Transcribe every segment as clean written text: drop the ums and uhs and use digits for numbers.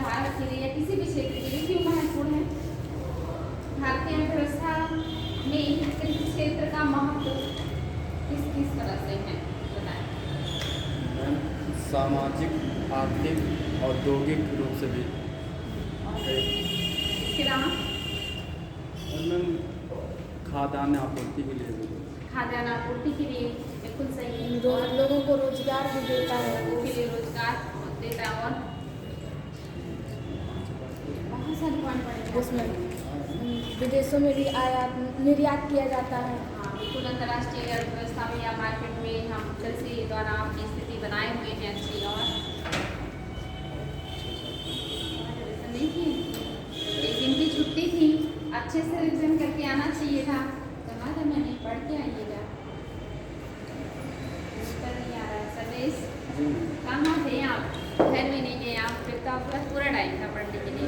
भारत के लिए या किसी भी क्षेत्र के लिए क्यों महत्वपूर्ण है? भारतीय अर्थव्यवस्था में कृषि क्षेत्र का महत्व किस किस तरह से है बताएं। सामाजिक, आर्थिक, औद्योगिक रूप से भी। इसके अलावा और मैम खाद्यान्न आपूर्ति के लिए भी। खाद्यान्न आपूर्ति के लिए बिल्कुल सही है। और लोगों को रोजगार भी देता है, लोगों के लिए रोजगार देता है। और बहुत सारे पॉइंट पड़ेंगे उसमें विदेशों में भी आयात निर्यात किया जाता है। हाँ बिल्कुल, अंतर्राष्ट्रीय अर्थव्यवस्था में या मार्केट में हम कृषि द्वारा अपनी स्थिति बनाए हुए हैं अच्छी। और नहीं की एक दिन की छुट्टी थी, अच्छे से रिविजन करके आना चाहिए था। कहा था मैंने पढ़ के आइएगा। उत्तर नहीं आ रहा है। सर्वेश कहाँ थे आप? घर में नहीं गए आप? फिर तो आपका पूरा टाइम था पढ़ने के लिए।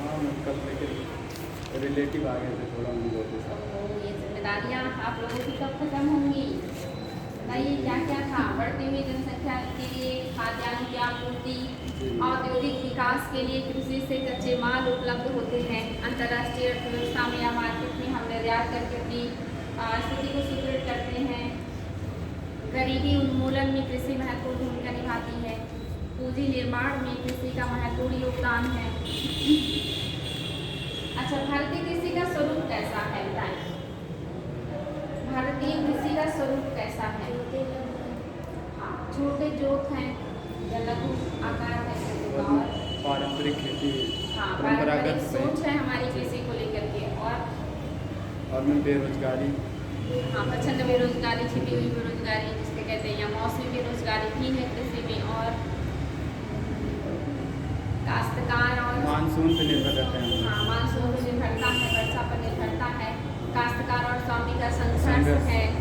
हाँ मैं कल लेकर रिलेटिव आ गए थे थोड़ा उन लोगों के साथ। ये जिम्मेदारियाँ आप लोगों की कब खत्म होंगी? बताइए क्या क्या था? बढ़ती हुई जनसंख्या के लिए खाद्यान्न की आपूर्ति, औद्योगिक विकास के लिए कृषि से कच्चे माल उपलब्ध होते हैं, अंतर्राष्ट्रीय अर्थव्यवस्था में या मार्केट में हम निर्यात करके अपनी स्थिति को सुदृढ़ करते हैं, गरीबी उन्मूलन में कृषि महत्वपूर्ण भूमिका निभाती है, पूंजी निर्माण में कृषि का महत्वपूर्ण योगदान है। अच्छा, भारतीय कृषि का स्वरूप कैसा है बताएं। भारतीय कृषि का स्वरूप कैसा है? हाँ, छोटे जोत हैं या लघु आकार है और पारंपरिक खेती, हाँ परंपरागत सोच है हमारी कृषि को लेकर के। और में बेरोजगारी, हाँ प्रचंड बेरोजगारी, छिपी हुई बेरोजगारी जिसके कहते हैं, या मौसमी बेरोजगारी भी है कृषि में। और काश्तकार और मानसून पर निर्भर रहते हैं। हाँ मानसून पर निर्भरता है, वर्षा पर निर्भरता है, काश्तकार और स्वामी का संघर्ष है,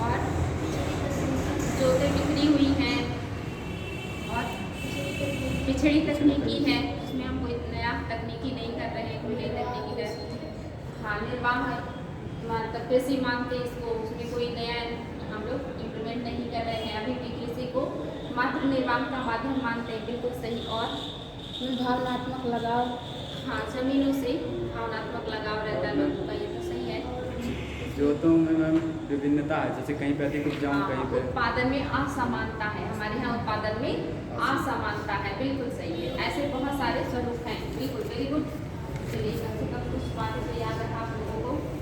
और जोतें बिखरी हुई हैं, और पिछड़ी तकनीकी है, उसमें हम कोई नया तकनीकी नहीं कर रहे हैं, कोई नई तकनीकी कर। हाँ निर्वाह मतलब कृषि मानते इसको, उसमें कोई नया हम लोग इम्प्लीमेंट नहीं कर रहे हैं अभी भी, कृषि को मात्र निर्वाह का माध्यम मानते हैं। बिल्कुल सही। और भावनात्मक लगाव, हाँ जमीनों से भावनात्मक लगाव रहता है लोगों का, ये तो सही है। जोतों में मैम विभिन्नता है, जैसे कहीं पे अधिक उपजाऊ, कहीं पे उत्पादन में असमानता है, हमारे यहाँ उत्पादन में असमानता है। बिल्कुल सही है। ऐसे बहुत सारे स्वरूप हैं। बिल्कुल वेरी गुड। चलिए कम से कम कुछ बातें तो याद रखा आप लोगों को।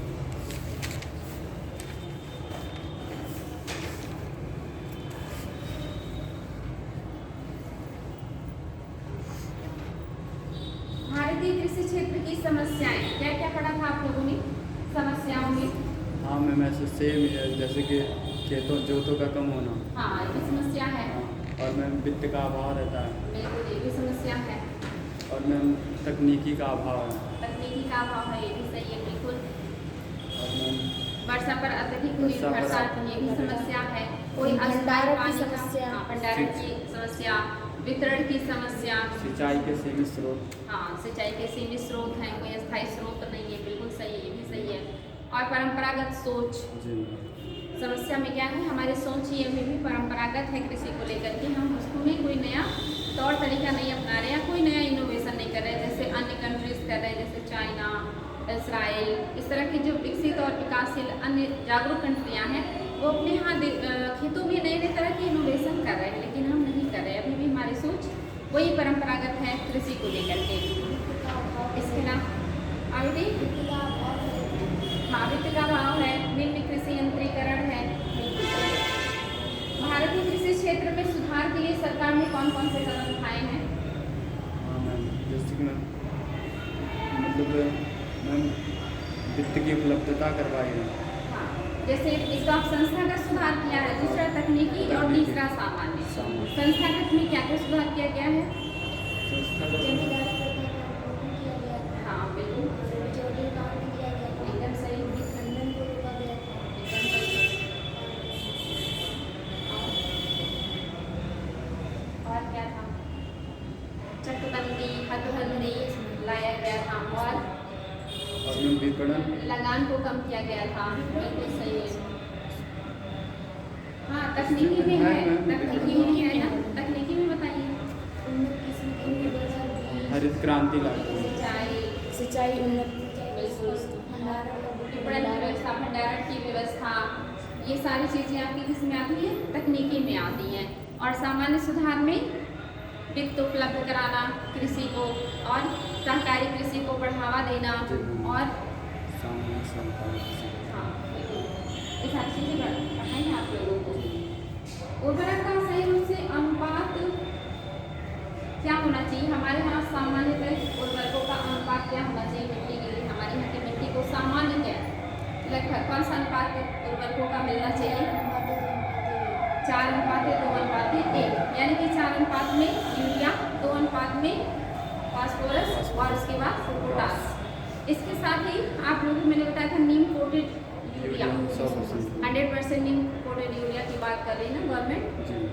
भारतीय कृषि क्षेत्र की समस्याएं क्या क्या पढ़ा था आप लोगों ने समस्याओं में? हाँ मैम ऐसे सेम जैसे कि खेतों जोतों का कम होना। हाँ ये भी समस्या है। और मैम वित्त का अभाव रहता है। बिल्कुल ये भी समस्या है। और मैम तकनीकी का अभाव है। तकनीकी का अभाव है, ये भी सही है। बिल्कुल। और मैम वर्षा पर अत्यधिक निर्भरता, ये भी समस्या है। कोई भंडारण की पानी का- समस्या। हाँ, भंडारण की समस्या, वितरण की समस्या, सिंचाई के सीमित स्रोत। हाँ सिंचाई के सीमित स्रोत हैं, कोई अस्थायी स्रोत नहीं है। बिल्कुल सही है, ये भी सही है। और परंपरागत सोच, जी समस्या में क्या है, हमारी सोच ही अभी भी परंपरागत है कृषि को लेकर के। हम उसमें कोई नया तौर तरीका नहीं अपना रहे हैं, कोई नया इनोवेशन नहीं कर रहे हैं, जैसे अन्य कंट्रीज कर रहे हैं, जैसे चाइना, इसराइल, इस तरह की जो विकसित और विकासशील अन्य जागरूक कंट्रियाँ हैं, वो अपने यहाँ खेतों में नए नए तरह के इनोवेशन कर रहे हैं, लेकिन हम नहीं कर रहे हैं। अभी भी हमारी सोच वही परंपरागत है कृषि को लेकर के। इसके अलावा आगे हाँ वित्त का अभाव है, निम्न कृषि यंत्रीकरण है। भारतीय कृषि क्षेत्र में सुधार के लिए सरकार ने कौन कौन से कदम उठाए हैं? हाँ मैम, जैसे कि मैम मतलब मैम वित्त की उपलब्धता करवाई है। हाँ जैसे इसका संस्थागत सुधार किया है, दूसरा तकनीकी और तीसरा सामान्य। संस्थागत में क्या क्या सुधार किया गया है? हाँ बिल्कुल एकदम सही। और क्या था? चकबंदी, हदबंदी लाया गया था, और मैम विपणन, लगान को कम किया गया था। बिल्कुल सही है। हाँ तकनीकी में है, तकनीकी में है ना, तकनीकी में बताइए। क्रांति लाई। सिंचाई उन्नत विपणन की व्यवस्था, भंडारण की व्यवस्था, ये सारी चीज़ें आपकी किसमें आती हैं? तकनीकी में आती हैं। और सामान्य सुधार में वित्त उपलब्ध कराना कृषि को, और सहकारी कृषि को बढ़ावा देना, और सामान्य संतान। हाँ बिल्कुल, ये सारी चीज़ें पढ़ाई हैं आप लोगों को। उर्वरक का सही रूप से अनुपात क्या होना चाहिए? हमारे यहाँ सामान्यतः उर्वरकों का अनुपात क्या होना चाहिए मिट्टी के लिए? हमारे यहाँ की मिट्टी को सामान्यतः लगभग कौन सा अनुपात उर्वरकों का मिलना चाहिए? 4:2:1, यानी कि 4 अनुपात में यूरिया, 2 अनुपात में फास्फोरस और उसके बाद पोटास। इसके साथ ही आप लोगों को मैंने बताया था नीम कोटेड यूरिया, 100% नीम कोटेड यूरिया की बात कर रही है ना गवर्नमेंट।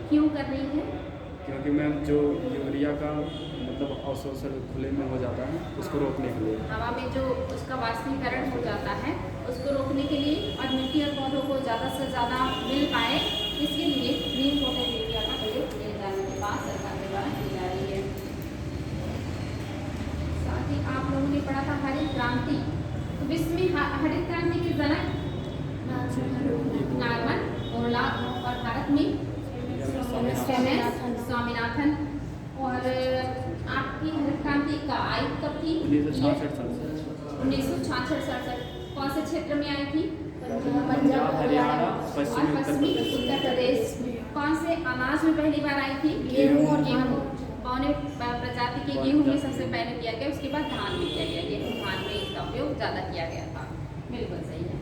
क्यों कर रही है? क्योंकि मैम जो यूरिया का मतलब अवशोषण खुले में हो जाता है, उसको रोकने के लिए, हवा में जो उसका वाष्पीकरण हो जाता है उसको रोकने के लिए, और मिट्टी और पौधों को ज़्यादा से ज़्यादा मिल पाए, इसके लिए नीम कोटेड यूरिया का प्रयोग किए जाने के बाद सरकार के द्वारा की जा रही है। साथ ही आप लोगों ने पढ़ा था हरित क्रांति। तो विश्व में हरित क्रांति के जनक नार्मन बोरलॉग, और भारत में स्वामीनाथन। और आपकी हरित क्रांति का आई कब थी? 1966-67। कौन से क्षेत्र में आई थी? पंजाब, हरियाणा, पश्चिमी उत्तर प्रदेश। कौन से अनाज में पहली बार आई थी? गेहूं और गेहूं। बौने प्रजाति के गेहूं में सबसे पहले किया गया, उसके बाद धान में किया गया। गेहूं धान में इसका उपयोग ज़्यादा किया गया था। बिल्कुल सही है।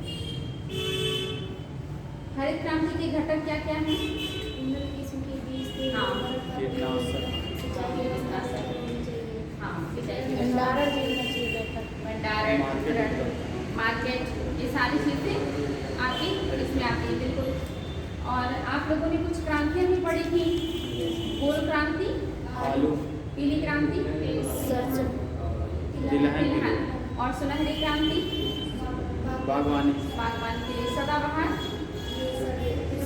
हरित क्रांति के घटक क्या क्या हैं? हाँ, भंडारण, मार्केट, ये सारी चीज़ें आपकी इसमें आती है। बिल्कुल। और आप लोगों ने कुछ क्रांतियाँ भी पढ़ी थी, गोल क्रांति, आलू, पीली क्रांति, तिलहन, और सुनहरी क्रांति बागवानी के लिए, सदाबहार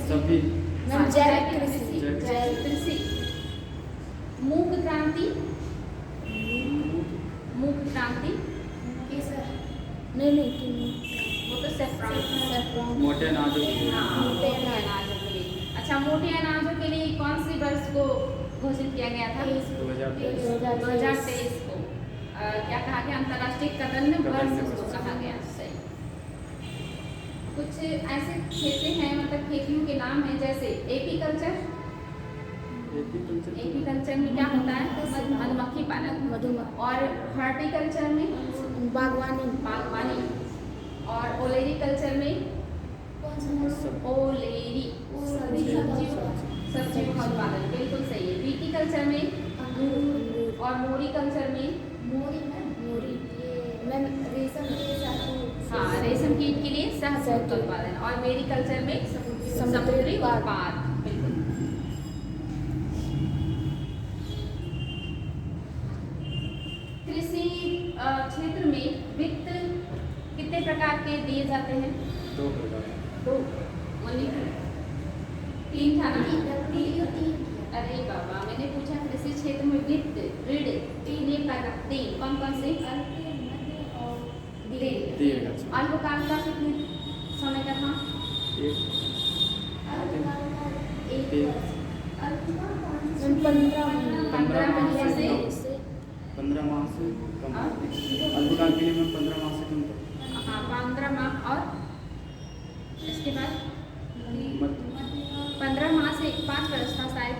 सभी, जैविक कृषि, जैविक कृषि, मूंग क्रांति, मूंग क्रांति नहीं वो तो सेफ्रॉन। मोटे अनाजों के लिए, हाँ, मोटे अनाजों के लिए। अच्छा, मोटे अनाजों के लिए कौन सी वर्ष को घोषित किया गया था? 2023 को। क्या कहा गया? अंतर्राष्ट्रीय कदम वर्ष उसको कहा गया। सही। कुछ ऐसे क्षेत्र हैं, मतलब खेतियों के नाम हैं, जैसे एपीकल्चर। एपीकल्चर में क्या होता है? मधुमक्खी पालन। और हॉर्टिकल्चर में बागवानी। और ओलेरीकल्चर में ओलेरी, सब्जियों का उत्पादन। बिल्कुल सही है। विटीकल्चर में, और मोरीकल्चर में हाँ, रेशम कीट के लिए शहतूत उत्पादन। और मेरीकल्चर में समुद्री उत्पाद। बिल्कुल। कृषि क्षेत्र में वित्त कितने प्रकार के दिए जाते हैं? 2 प्रकार। 2, 3 था ना? अरे बाबा, मैंने पूछा कृषि क्षेत्र में वित्त, ऋण, 3 कौन कौन से? अल्पकाल का कितने समय का था? 15 माह से कम। अल्पकाल के लिए मैं 15 माह से कम था। हाँ, 15 माह। और इसके बाद 15 माह से 5 वर्ष था शायद,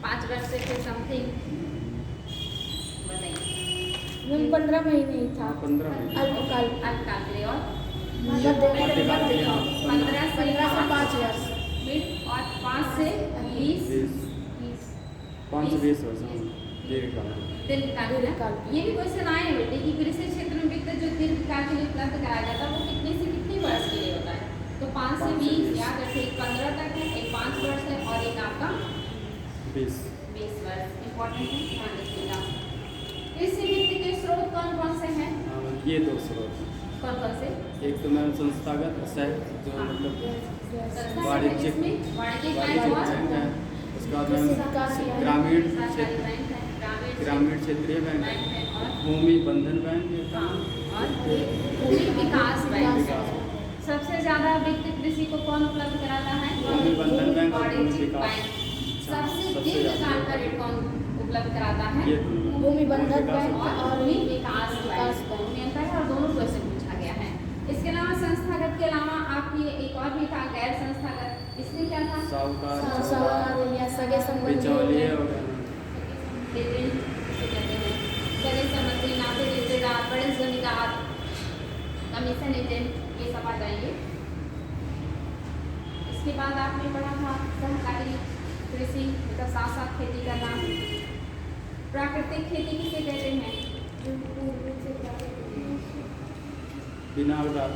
5 वर्ष से फिर समथिंग। बताइए। 15 महीने ही था 15 महीने। अल्पकाल के लिए। और मध्यकाल के लिए 15 से 5 वर्ष और 5 से 20 5-20 वर्ष। दीर्घकाल। ये भी क्वेश्चन आए हैं बेटे कि कृषि क्षेत्र में वित्त जो दीर्घकाल के लिए उपलब्ध कराया जाता है वो कितने से कितने वर्ष के लिए होता है? तो 5 से 20 याद रखिए, 15 तक है, एक 5 वर्ष है, और एक आपका 20 वर्ष। इम्पोर्टेंट है, ध्यान रखिएगा। कृषि वित्त के स्रोत कौन कौन से हैं? ये 2 स्रोत। कौन कौन से? एक तो मैं संस्थागत जो मतलब वाणिज्यिक वाणिज्यिक बैंक है, उसके बाद में ग्रामीण क्षेत्र ग्रामीण क्षेत्रीय बैंक बैंक है और भूमि बंधन बैंक ये था। हाँ, और ये भूमि विकास बैंक विकास। सबसे ज़्यादा वित्त कृषि को कौन उपलब्ध कराता है? भूमि बंधन बैंक और भूमि वाणिज्यिक विकास। बैंक। सबसे सबसे दीर्घकाल ज़्यादा। का ऋण कौन उपलब्ध कराता है? ये भूमि बंधन बैंक और और भूमि विकास विकास बैंक बैंक। में अंतर है और दोनों क्वेश्चन पूछा गया है। इसके अलावा संस्थागत के अलावा आपकी एक और भी था गैर संस्थागत, इसमें क्या था? साहूकार साहूकार या सगे संबंधी बिचौलिए और एजेंट जिसे कहते हैं, सगे संबंधी, नाते रिश्तेदार, बड़े जमींदार, कमीशन एजेंट, ये सब आ जाएंगे। इसके बाद आपने पढ़ा था सहकारी कृषि, मतलब साथ साथ खेती करना। प्राकृतिक खेती किसे कहते हैं? बिना मूलतः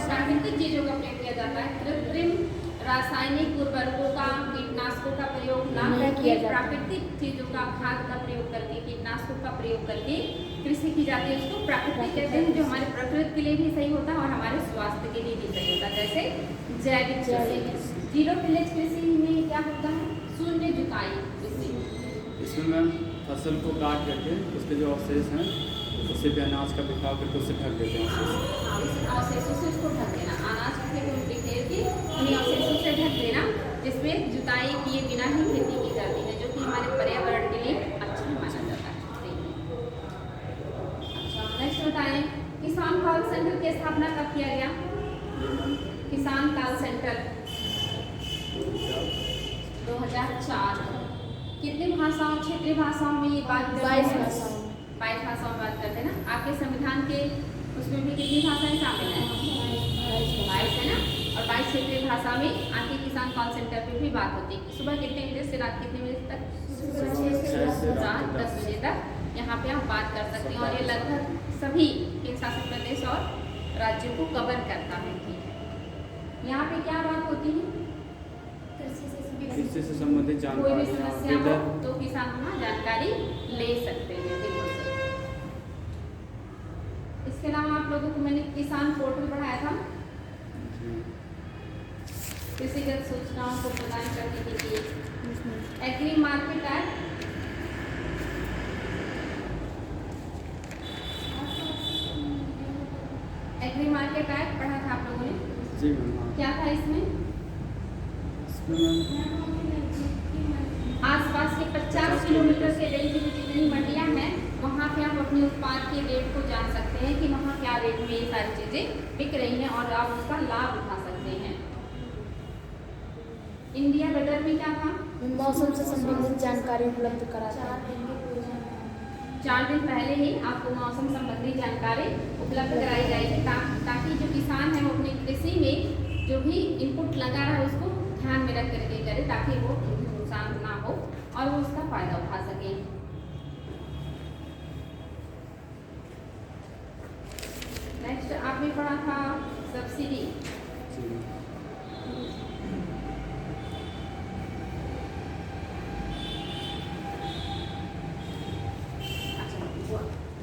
प्राकृतिक चीजों का प्रयोग किया जाता है। कृत्रिम रासायनिक उर्वरकों का, कीटनाशकों का प्रयोग न नहीं करके किया जाता। प्राकृतिक चीजों का, खाद का प्रयोग करके, कीटनाशकों का प्रयोग करके कृषि की जाती है। उसको प्राकृतिक कहते हैं, जो हमारे प्रकृति के लिए भी सही होता है और हमारे स्वास्थ्य के लिए भी सही होता है। जैसे जैविक कृषि। जीरो टिलेज कृषि में क्या होता है? शून्य जुताई कृषि। इसमें मैम फसल को काट करके उसके जो अवशेष हैं उससे भी अनाज का बिखाव करके उससे ढक देते हैं अवशेष। अवशेषों से उसको ढक देना, अनाज को बिखेर के उन्हीं अवशेषों से ढक देना, जिसमें जुताई किए बिना ही खेती की जाती है, जो कि हमारे पर्यावरण के लिए अच्छा माना जाता है। अच्छा, नेक्स्ट बताएं, किसान कॉल सेंटर की स्थापना कब किया गया? किसान कॉल सेंटर 2004। कितनी भाषाओं, क्षेत्रीय भाषाओं में ये बात करते 22 हैं? भाषाओं 22 भाषाओं में बात करते हैं ना। आपके संविधान के उसमें भी कितनी भाषाएं शामिल हैं? 22 है ना। और 22 क्षेत्रीय भाषा में आपके किसान कॉल सेंटर पे भी बात होती है। सुबह कितने बजे से रात कितने बजे तक? रात 10 बजे तक यहाँ पे आप बात कर सकते हैं। और ये लगभग सभी केंद्र शासित प्रदेश और राज्यों को कवर करता है। यहाँ पे क्या बात होती है? कृषि से संबंधित कोई भी जानकारी समस्या हो तो किसान वहाँ जानकारी ले सकते हैं। बिल्कुल सही। इसके अलावा आप लोगों को मैंने किसान पोर्टल पढ़ाया था, कृषिगत सूचनाओं को प्रदान करने के लिए। Agri market act, agri market act पढ़ा था आप लोगों ने? जी मैम। क्या था इसमें? आसपास के 50 किलोमीटर के रेंज में जितनी मंडियां हैं वहाँ पे आप अपने उत्पाद के रेट को जान सकते हैं कि वहाँ क्या रेट में ये सारी चीज़ें बिक रही हैं और आप उसका लाभ उठा सकते हैं। इंडिया वेदर में क्या था? मौसम से संबंधित जानकारी उपलब्ध कराता है। 4 दिन पहले ही आपको मौसम संबंधी जानकारी उपलब्ध कराई जाएगी ताकि जो किसान है वो अपनी कृषि में जो भी इनपुट लगा रहा है उसको ध्यान में रख करके करे, ताकि वो नुकसान ना हो और वो उसका फायदा उठा सके। नेक्स्ट आपने पढ़ा था सब्सिडी।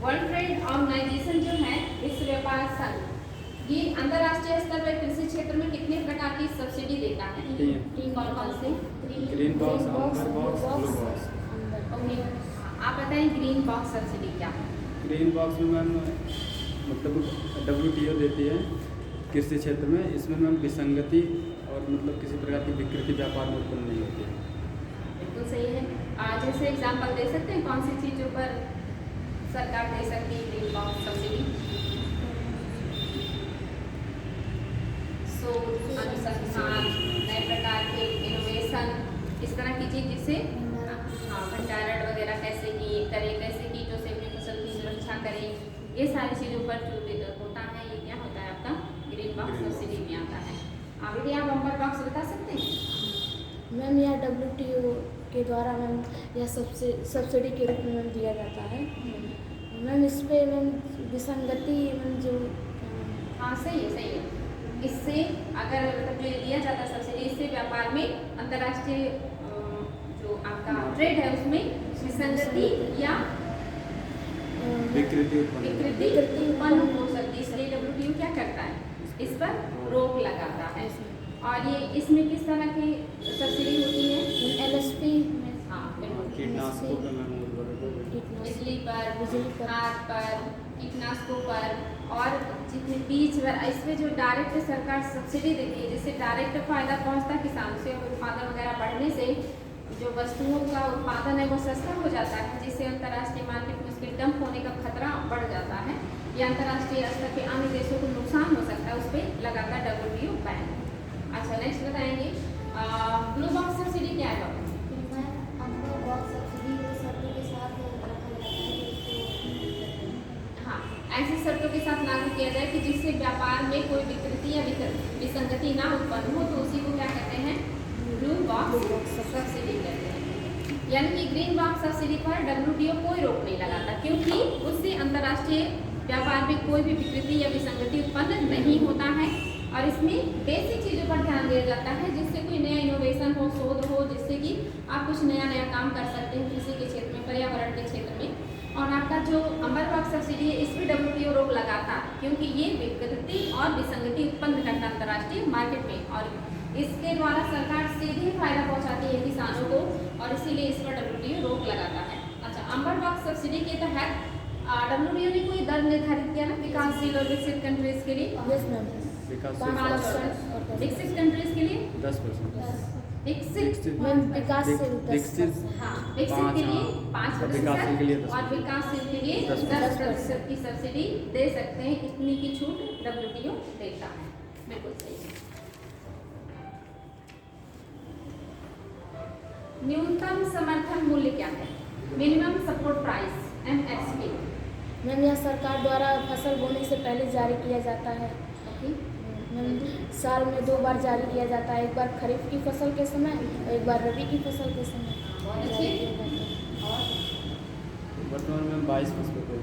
वर्ल्ड ट्रेड ऑर्गेनाइजेशन जो है, विश्व व्यापार संघ, ये अंतर्राष्ट्रीय स्तर पर कृषि क्षेत्र में कितने प्रकार की सब्सिडी देता है? कौन कौन से? ग्रीन बॉक्स, अम्बर बॉक्स, ब्लू बॉक्स। ओके, आप बताएं ग्रीन बॉक्स सब्सिडी क्या है? ग्रीन बॉक्स में मैम मतलब WTO देती है कृषि क्षेत्र में। इसमें मैम विसंगति और मतलब किसी प्रकार की विकृति व्यापार में उत्पन्न नहीं होती है। बिल्कुल सही है। जैसे एग्जाम्पल दे सकते हैं कौन सी चीज़ों पर सरकार दे सकती है ग्रीन बॉक्स सब्सिडी? शोध, अनुसंधान, नए प्रकार के इनोवेशन, इस तरह की चीज़ जिससे भंडारण वगैरह कैसे करें, कैसे कीटों से अपनी फसल की सुरक्षा करें, ये सारी चीज़ों पर जो होता है ये क्या होता है आपका ग्रीन बॉक्स सब्सिडी में आता है। अभी भी आप अम्बर बॉक्स बता सकते हैं? मैम यह WTO के द्वारा मैम यह सब्सिडी के रूप में मैम दिया जाता है। मैम इस पर मैम विसंगति मैम जो हाँ सही है। इससे अगर मतलब दिया जाता है सब्सिडी, इससे व्यापार में अंतर्राष्ट्रीय जो आपका ट्रेड है उसमें विसंगति या विकृति उत्पन्न हो सकती है। इसलिए WTO क्या करता है? इस पर रोक लगाता है। और ये इसमें किस तरह की सब्सिडी होती है? LSP हाँ बिल्कुल। कीटनाशकों का मैम उर्वरक बिजली पर, बिजली पर, खाद पर, कीटनाशकों पर और जितने बीज इसमें जो डायरेक्ट सरकार सब्सिडी देती है, जिससे डायरेक्ट फायदा पहुंचता है किसान से और उत्पादन वगैरह बढ़ने से जो वस्तुओं का उत्पादन है वो सस्ता हो जाता है, जिससे अंतर्राष्ट्रीय मार्केट में उसके डंप होने का खतरा बढ़ जाता है या अंतर्राष्ट्रीय स्तर पे अन्य देशों को नुकसान हो सकता है, उस पर लगातार WTO बैन। अच्छा, नेक्स्ट बताएंगे ब्लू बॉक्स सब्सिडी क्या है? हाँ, ऐसी शर्तों के साथ लागू किया जाए कि जिससे व्यापार में कोई विकृति या विसंगति ना उत्पन्न हो, तो उसी को क्या कहते हैं? ब्लू बॉक्स सब्सिडी कहते हैं। यानी कि ग्रीन बॉक्स सब्सिडी पर WTO कोई रोक नहीं लगाता, क्योंकि उससे अंतर्राष्ट्रीय व्यापार में कोई भी विकृति या विसंगति उत्पन्न नहीं होता है और इसमें बेसिक चीज़ों पर ध्यान दिया जाता है, जिससे कोई नया इनोवेशन हो, शोध हो, जिससे कि आप कुछ नया काम कर सकते हैं कृषि के क्षेत्र में, पर्यावरण के क्षेत्र में। और आपका जो अम्बर बॉक्स सब्सिडी है, इस पर WTO रोक लगाता है, क्योंकि ये विकृति और विसंगति उत्पन्न करता है अंतर्राष्ट्रीय मार्केट में और इसके द्वारा सरकार सीधे फायदा पहुंचाती है किसानों को और इसीलिए इस पर WTO रोक लगाता है। अच्छा, अम्बर बॉक्स सब्सिडी के तहत WTO ने कोई दर निर्धारित किया ना विकासशील और विकसित कंट्रीज के लिए? Yes ma'am. विकसित कंट्रीज के लिए 10%, विकसित विकासशील हाँ, विकसित के लिए 5% के लिए 10%, और विकासशील के लिए 10% की सब्सिडी दे सकते हैं। इतनी की छूट WTO देता है। बिल्कुल सही। न्यूनतम समर्थन मूल्य क्या है? Minimum support price, MSP। Ma'am, यह सरकार द्वारा फसल बोने से पहले जारी किया जाता है। मैम, साल में 2 बार जारी किया जाता है, एक बार खरीफ की फसल के समय और एक बार रबी की फसल के समय जारी किया जाता है। वर्तमान में 22 फसलों पर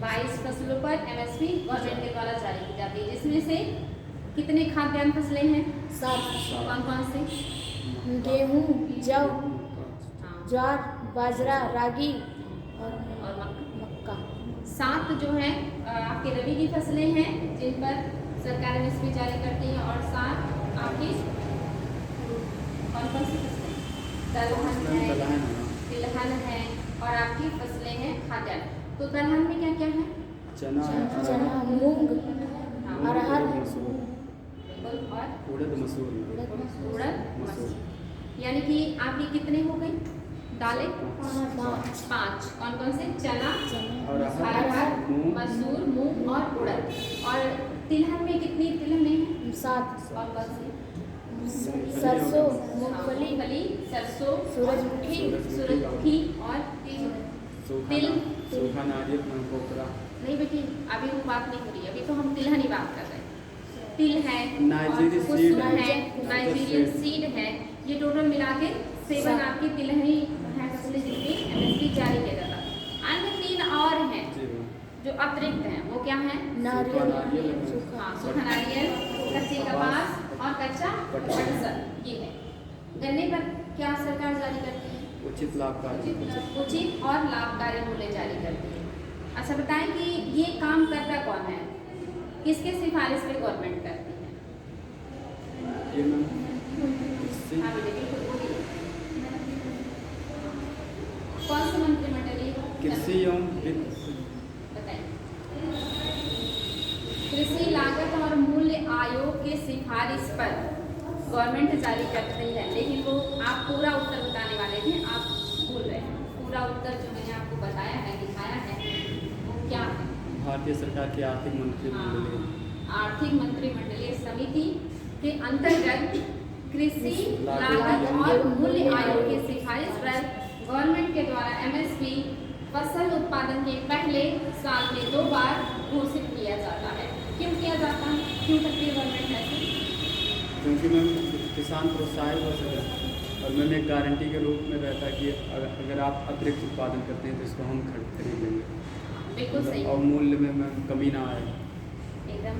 22 फसलों पर MSP गवर्नमेंट के द्वारा जारी की जाती है, जिसमें से कितने खाद्यान्न फसलें हैं? 7। कौन से? गेहूँ, जौ, ज्वार, बाजरा, रागी और मक्का। 7 जो है आपके रबी की फसलें हैं जिन पर सरकार MSP जारी करती है और 7 आपकी कौन सी फसलें? दलहन है, तिलहन है और आपकी फसलें हैं खाद्यान्न। तो दलहन में क्या क्या है? चना, मूंग, अरहर, और उड़द, मसूर। यानी कि आपकी कितने हो गई दालें? 5। कौन से? चना, अरहर, मसूर, मूंग और उड़द। और तिलहन में कितनी तिलहनें हैं? 7। कौन सी? सरसों, मूंगफली, सरसों, सूरजमुखी और तिल, सूखा नारियल, पोखरा। नहीं बेटी, अभी वो बात नहीं हो रही, अभी तो हम तिलहन ही बात कर रहे हैं। तिल है, नाइजीरियन सीड है, ये टोटल मिला के 7 आपकी तिलहनी है फसलें जिनकी MSP जारी किया जाता है। अन्य 3 और हैं जो अतिरिक्त हैं, वो क्या है? नारियल, सूखा नारियल, कच्चे कपास और कच्चा पटसन। ये है। गन्ने पर क्या सरकार जारी करती है? उचित और लाभकारी मूल्य जारी करती है। अच्छा, बताएं कि ये काम करता कौन है, किसके सिफारिश पे गवर्नमेंट करती है? कौन सी मंत्रिमंडलीय? कृषि एवं बताएं। कृषि लागत और मूल्य आयोग के सिफारिश पर गवर्नमेंट जारी करती है, लेकिन वो आप पूरा उत्तर बताने वाले थे, आप भूल रहे हैं। पूरा उत्तर जो मैंने आपको बताया है, दिखाया है, वो क्या है? भारतीय सरकार की आर्थिक मंत्रिमंडलीय समिति के अंतर्गत कृषि लागत और मूल्य आयोग की सिफारिश पर गवर्नमेंट के द्वारा MSP फसल उत्पादन के पहले साल में 2 बार घोषित किया जाता है। क्यों किया जाता है? क्यों करती है गवर्नमेंट ऐसे? क्योंकि मैम किसान प्रोत्साहित हो सके और मैम एक गारंटी के रूप में रहता है कि अगर आप अतिरिक्त उत्पादन करते हैं तो इसको हम खरीद लेंगे। बिल्कुल सही। और मूल्य में मैम कमी ना आए। एकदम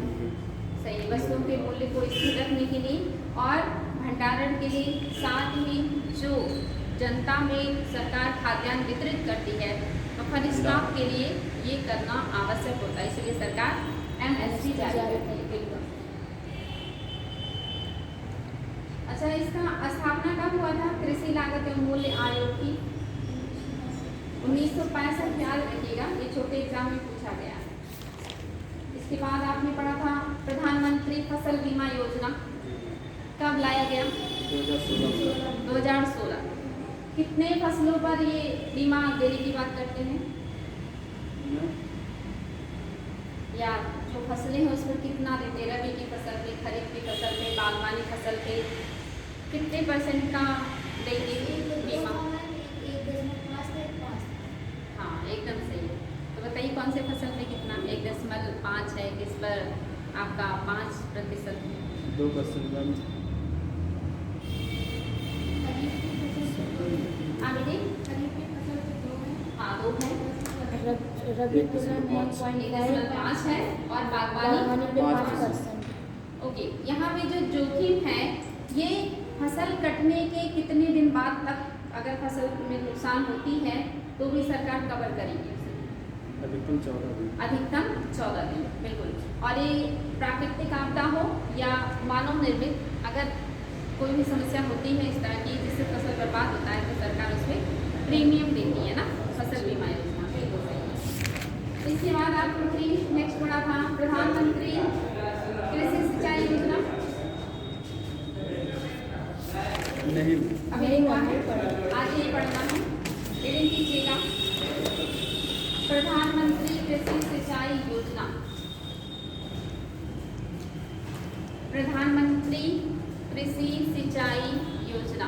सही। वस्तुओं के मूल्य को स्थिर रखने के लिए और भंडारण के लिए, साथ ही जो जनता में सरकार खाद्यान्न वितरित करती है बफर स्टॉक के लिए ये करना आवश्यक होता है, इसलिए सरकार MSP जारी करती है। अच्छा, इसका स्थापना कब हुआ था कृषि लागत एवं मूल्य आयोग की? 1965 छोटे एग्जाम में पूछा गया। इसके बाद आपने पढ़ा था प्रधानमंत्री फसल बीमा योजना, कब लाया गया? 2016। कितने फसलों पर ये बीमा देने की बात करते हैं? या जो फसलें हैं उस पर कितना देते हैं? रबी की फसल पे, खरीफ की फसल पे, बागवानी फसल पे कितने % का देंगे बीमा? 1.5 हाँ, एकदम सही। तो बताइए कौन से फसल पे कितना? 1.5 है, किस पर आपका 5%? 2% मैम। आगे हाँ 2 है, रबी फसल में 1.5 है और बागवानी पे 5%। ओके। यहाँ पे जो जोखिम है ये फसल कटने के कितने दिन बाद तक अगर फसल में नुकसान होती है तो भी सरकार कवर करेगी उसे? अधिकतम 14 दिन। अधिकतम 14 दिन, बिल्कुल। और ये प्राकृतिक आपदा हो या मानव निर्मित, अगर कोई भी समस्या होती है इस तरह की जिससे फसल बर्बाद होता है तो सरकार उसमें प्रीमियम देती है ना, फसल बीमा योजना। इसके बाद आपने नेक्स्ट पढ़ा था प्रधानमंत्री कृषि सिंचाई योजना। नहीं, अभी नहीं हुआ है, आगे ही पढ़ना है, रीडिंग कीजिएगा। प्रधानमंत्री कृषि सिंचाई योजना, प्रधानमंत्री कृषि सिंचाई योजना।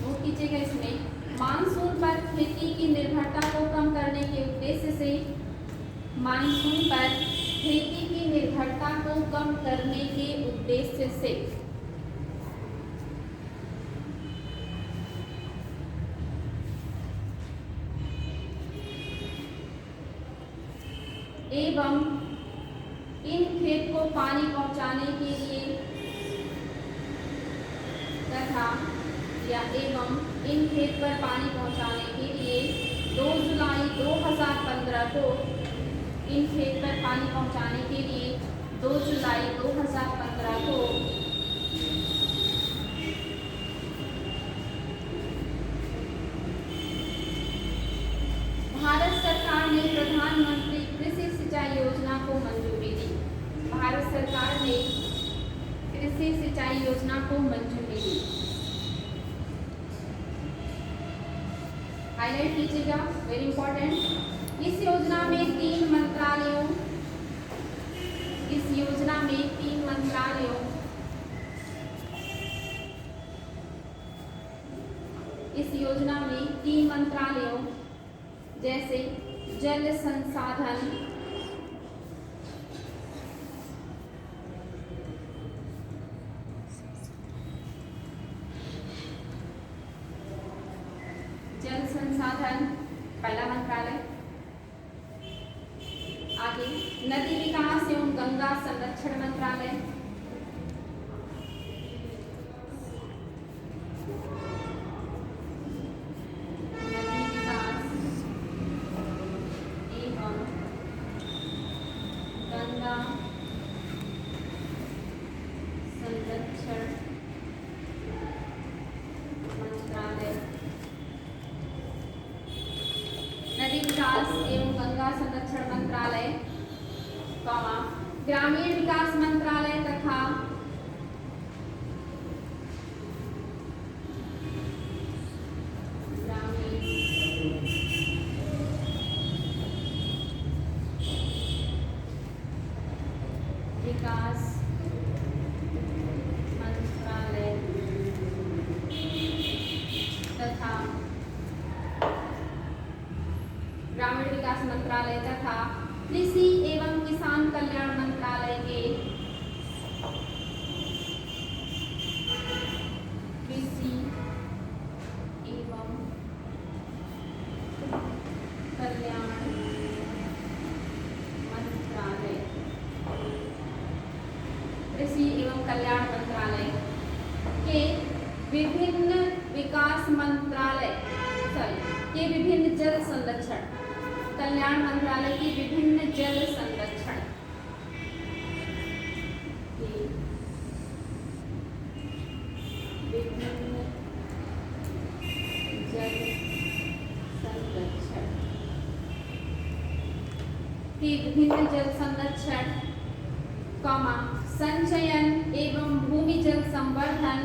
नोट कीजिएगा इसमें, मानसून पर खेती की निर्भरता को कम करने के उद्देश्य से, मानसून पर खेती की निर्भरता को कम करने के उद्देश्य से एवं इन खेत को पानी पहुंचाने के लिए तथा या एवं इन खेत पर पानी पहुंचाने के लिए 2 जुलाई 2015 को इन खेत पर पानी पहुंचाने के लिए 2 जुलाई 2015 को भारत सरकार ने प्रधानमंत्री कृषि सिंचाई योजना को मंजूरी दी। भारत सरकार ने कृषि सिंचाई योजना को मंजूरी दी। हाईलाइट कीजिएगा, वेरी इंपॉर्टेंट। इस योजना में 3 मंत्रालयों, इस योजना में 3 मंत्रालयों, इस योजना में 3 मंत्रालयों जैसे जल संसाधन, जल संसाधन पहला मंत्रालय, आगे नदी विकास एवं गंगा संरक्षण मंत्रालय, नदी विकास एवं गंगा संरक्षण मंत्रालय, नदी विकास एवं गंगा संरक्षण मंत्रालय, ग्रामीण विकास मंत्रालय तथा ग्रामीण विकास मंत्रालय तथा ग्रामीण विकास मंत्रालय तथा कृषि एवं किसान कल्याण मंत्रालय के कृषि एवं कल्याण मंत्रालय, कृषि एवं कल्याण मंत्रालय के विभिन्न विकास मंत्रालय के विभिन्न जल संरक्षण, कल्याण मंत्रालय की विभिन्न जल संरक्षण के विभिन्न के विभिन्न जल संरक्षण, संचयन एवं भूमि जल संवर्धन,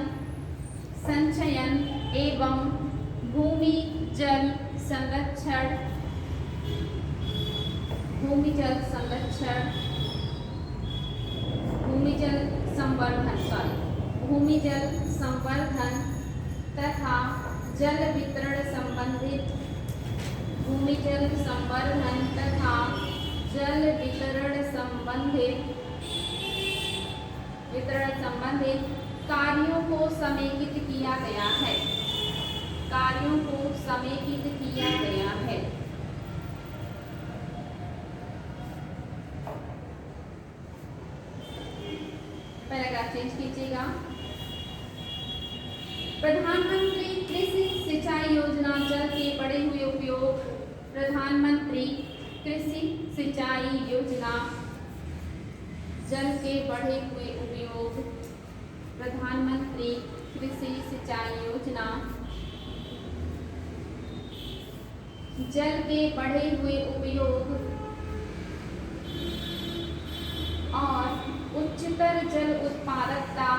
संचयन एवं भूमि जल संरक्षण, भूमि जल संरक्षण, भूमि जल संवर्धन भूमि जल संवर्धन तथा जल वितरण संबंधित, भूमि जल संवर्धन तथा जल वितरण संबंधित कार्यों को समेकित किया गया है, कार्यों को समेकित किया गया है। पैराग्राफ चेंज कीजिएगा। प्रधानमंत्री कृषि सिंचाई योजना जल के बढ़े हुए उपयोग, प्रधानमंत्री कृषि सिंचाई योजना जल के बढ़े हुए उपयोग, प्रधानमंत्री कृषि सिंचाई योजना जल के बढ़े हुए उपयोग और उच्चतर जल उत्पादकता,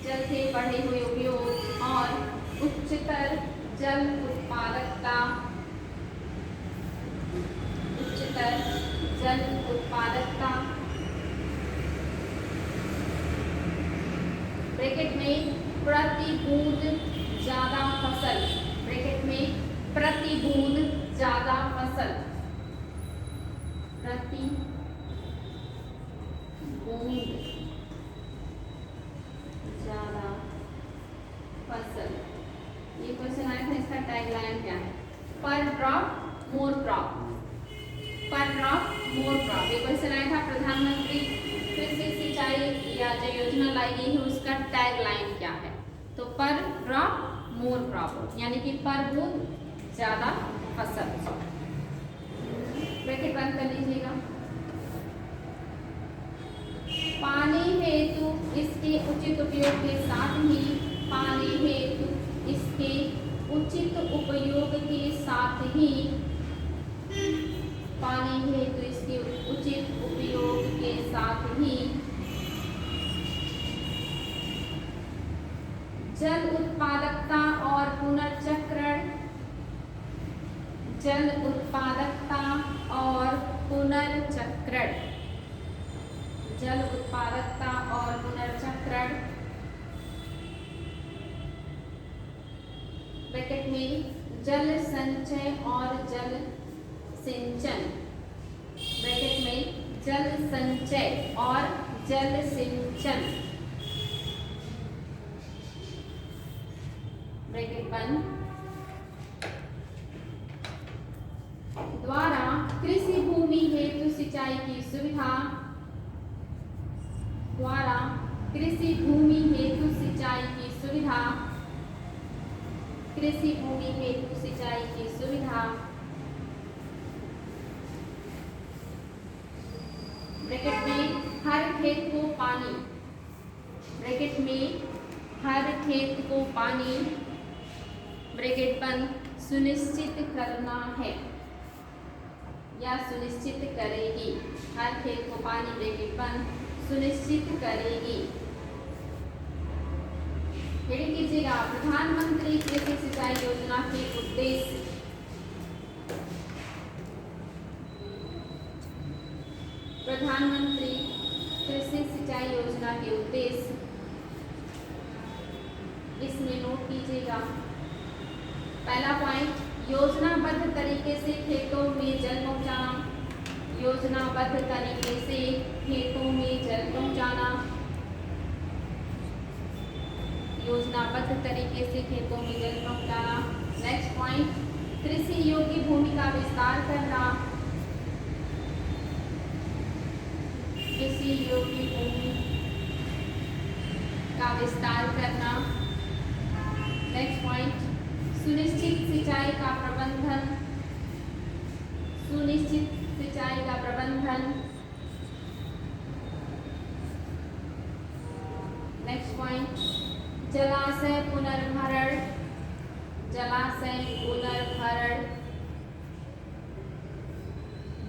जल के बढ़े हुए उपयोग और उच्चतर जल उत्पादकता, उच्चतर जल उत्पादकता ब्रैकेट में प्रति बूंद ज्यादा फसल, ब्रैकेट में प्रति बूंद ज्यादा फसल, प्रति बूंद ज्यादा फसल। ये क्वेश्चन आया था, इसका टैगलाइन क्या है? पर ड्रॉप मोर क्रॉप, पर ड्रॉप मोर क्रॉप। ये क्वेश्चन आया था प्रधानमंत्री कृषि सिंचाई या जो योजना लाई गई है उसका टैगलाइन क्या है? तो पर ड्रॉप मोर क्रॉप, यानी कि पर बूंद ज्यादा फसल। ब्रैकेट बंद कर लीजिएगा। पानी हेतु इसके उचित उपयोग के साथ ही, पानी हेतु इसके उचित उपयोग के साथ ही, पानी हेतु इसके उचित उपयोग के साथ ही जल उत्पादकता और पुनर्चक्रण, जल उत्पादकता और पुनर्चक्रण, जल उत्पादकता और पुनर्चक्रण ब्रैकेट में जल संचय और जल सिंचन, ब्रैकेट में जल संचय और जल सिंचन ब्रैकेट बंद द्वारा कृषि भूमि हेतु सिंचाई की सुविधा, द्वारा कृषि भूमि हेतु सिंचाई की सुविधा, कृषि भूमि हेतु सिंचाई की सुविधा ब्रैकेट में हर खेत को पानी, ब्रैकेट में हर खेत को पानी ब्रैकेट बंद सुनिश्चित करना है या सुनिश्चित करेगी, हर खेत को पानी ब्रैकेट बंद सुनिश्चित करेगी। हेडिंग कीजिएगा प्रधानमंत्री कृषि सिंचाई योजना के उद्देश्य, प्रधानमंत्री कृषि सिंचाई योजना के उद्देश्य इसमें नोट कीजिएगा। पहला पॉइंट, योजनाबद्ध तरीके से खेतों में जल पहुंचाना, योजनाबद्ध तरीके से खेतों में जल पहुंचाना, योजनाबद्ध तरीके से खेतों में जल पहुंचाना। नेक्स्ट पॉइंट, कृषि योग्य भूमि का विस्तार करना, कृषि योग्य भूमि का विस्तार करना। नेक्स्ट पॉइंट, सुनिश्चित सिंचाई का प्रबंधन, सुनिश्चित सिंचाई का प्रबंधन। नेक्स्ट पॉइंट, जलाशय पुनर्भरण, जलाशय पुनर्भरण,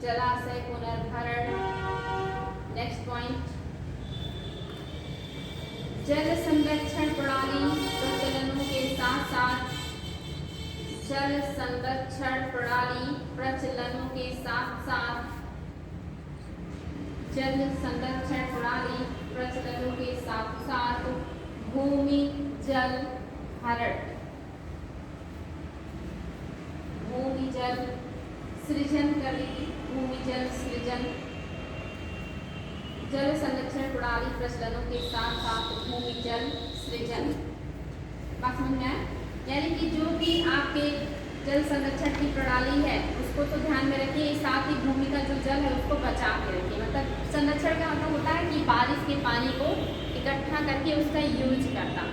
जलाशय पुनर्भरण। नेक्स्ट पॉइंट, जल संरक्षण प्रणाली प्रचलनों के साथ साथ जल संरक्षण प्रणाली प्रचलनों के साथ साथ जल संरक्षण प्रणाली प्रचलनों के साथ साथ भूमि जल हरण, भूमि जल सृजन करेगी, भूमि जल सृजन, जल संरक्षण प्रणाली प्रचलनों के साथ साथ भूमि जल सृजन। बात समझ में आया? यानी कि जो भी आपके जल संरक्षण की प्रणाली है उसको तो ध्यान में रखिए, साथ ही भूमि का जो जल है उसको बचा के रखिए। मतलब संरक्षण का मतलब होता है कि बारिश के पानी को इकट्ठा करके उसका यूज करना,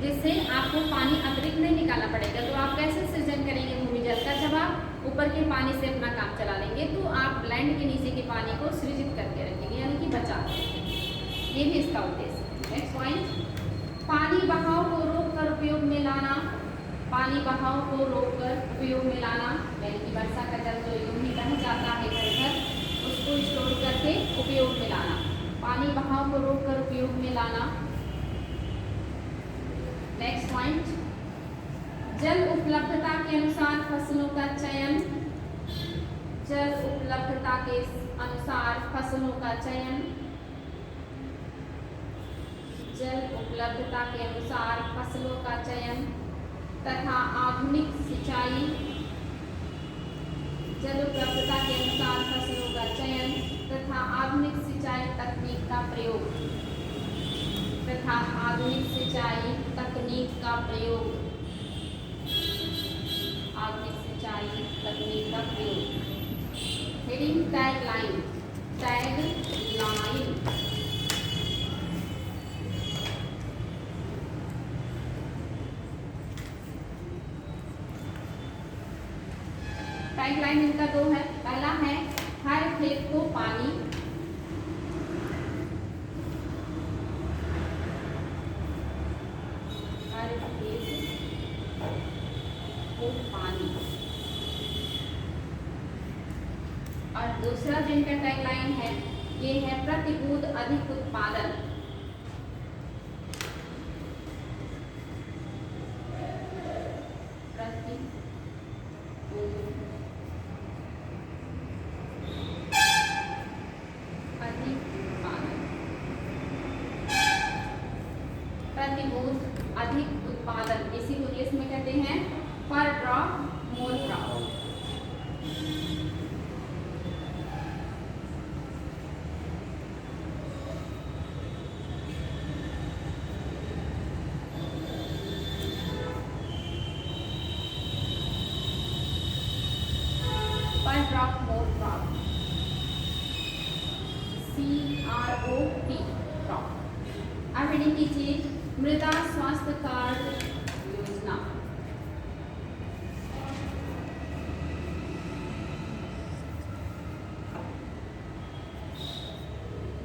जिससे आपको पानी अतिरिक्त नहीं निकालना पड़ेगा। तो आप कैसे सृजन करेंगे भूमि जल का? जब आप ऊपर के पानी से अपना काम चला लेंगे तो आप लैंड के नीचे के पानी को सृजित करके रखेंगे, यानी कि बचा के रखेंगे। ये भी इसका उद्देश्य। नेक्स्ट पॉइंट, पानी बहाव को रोककर उपयोग में लाना, पानी बहाव को रोककर उपयोग में लाना, यानी कि वर्षा का जल जो यूं ही बह जाता है घर घर, उसको स्टोर करके उपयोग में लाना, पानी बहाव को रोककर उपयोग में लाना। नेक्स्ट पॉइंट, जल उपलब्धता के अनुसार फसलों का चयन, जल उपलब्धता के अनुसार फसलों का चयन, जल उपलब्धता के अनुसार फसलों का चयन तथा आधुनिक सिंचाई, जल उपलब्धता के अनुसार फसलों का चयन तथा आधुनिक सिंचाई तकनीक का प्रयोग, तथा आधुनिक सिंचाई तकनीक का प्रयोग, आधुनिक सिंचाई तकनीक का प्रयोग। Heading tag line, tag line, tag line इनका दो है। पहला है हर खेत को पानी, हर खेत को पानी, और दूसरा जो इनका टैग लाइन है ये है प्रतिबूद अधिक उत्पादन, प्रतिबूद अधिक उत्पादन, इसी को इंग्लिश में कहते हैं पर ड्रॉप मोर क्रॉप। पर drop more crop, CROP crop. अब हेडिंग कीजिए मृदा स्वास्थ्य कार्ड योजना।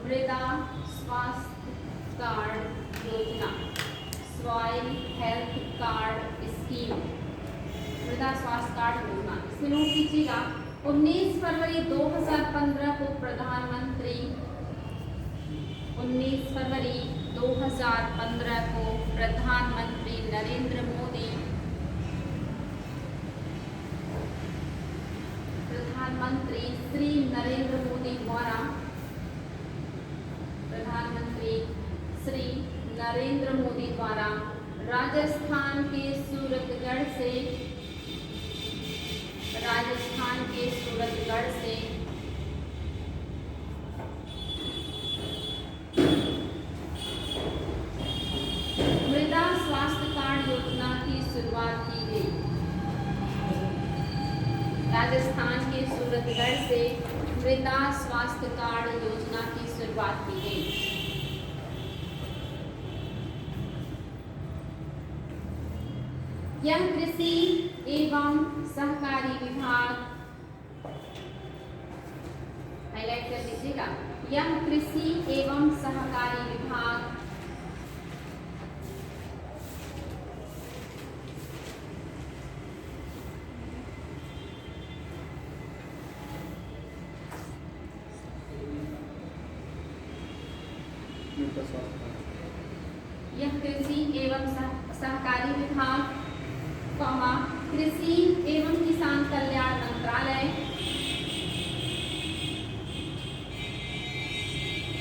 मृदा स्वास्थ्य कार्ड योजना, सॉइल हेल्थ कार्ड स्कीम, मृदा स्वास्थ्य कार्ड योजना। इसमें नोट कीजिएगा 19 फरवरी 2015 को प्रधानमंत्री 19 फरवरी 2015 को प्रधानमंत्री नरेंद्र मोदी, प्रधानमंत्री श्री नरेंद्र मोदी द्वारा, प्रधानमंत्री श्री नरेंद्र मोदी द्वारा राजस्थान के सूरतगढ़ से, राजस्थान के सूरतगढ़ से मृदा स्वास्थ्य कार्ड योजना की शुरुआत की गई। राजस्थान के सूरतगढ़ से मृदा स्वास्थ्य कार्ड योजना की शुरुआत की गई। यह कृषि एवं सहकारी विभाग, हाईलाइट कर लीजिएगा, यह कृषि एवं सहकारी विभाग मृदा स्वास्थ्य कार्ड। यह कृषि एवं सहकारी विभाग, कृषि एवं किसान कल्याण मंत्रालय,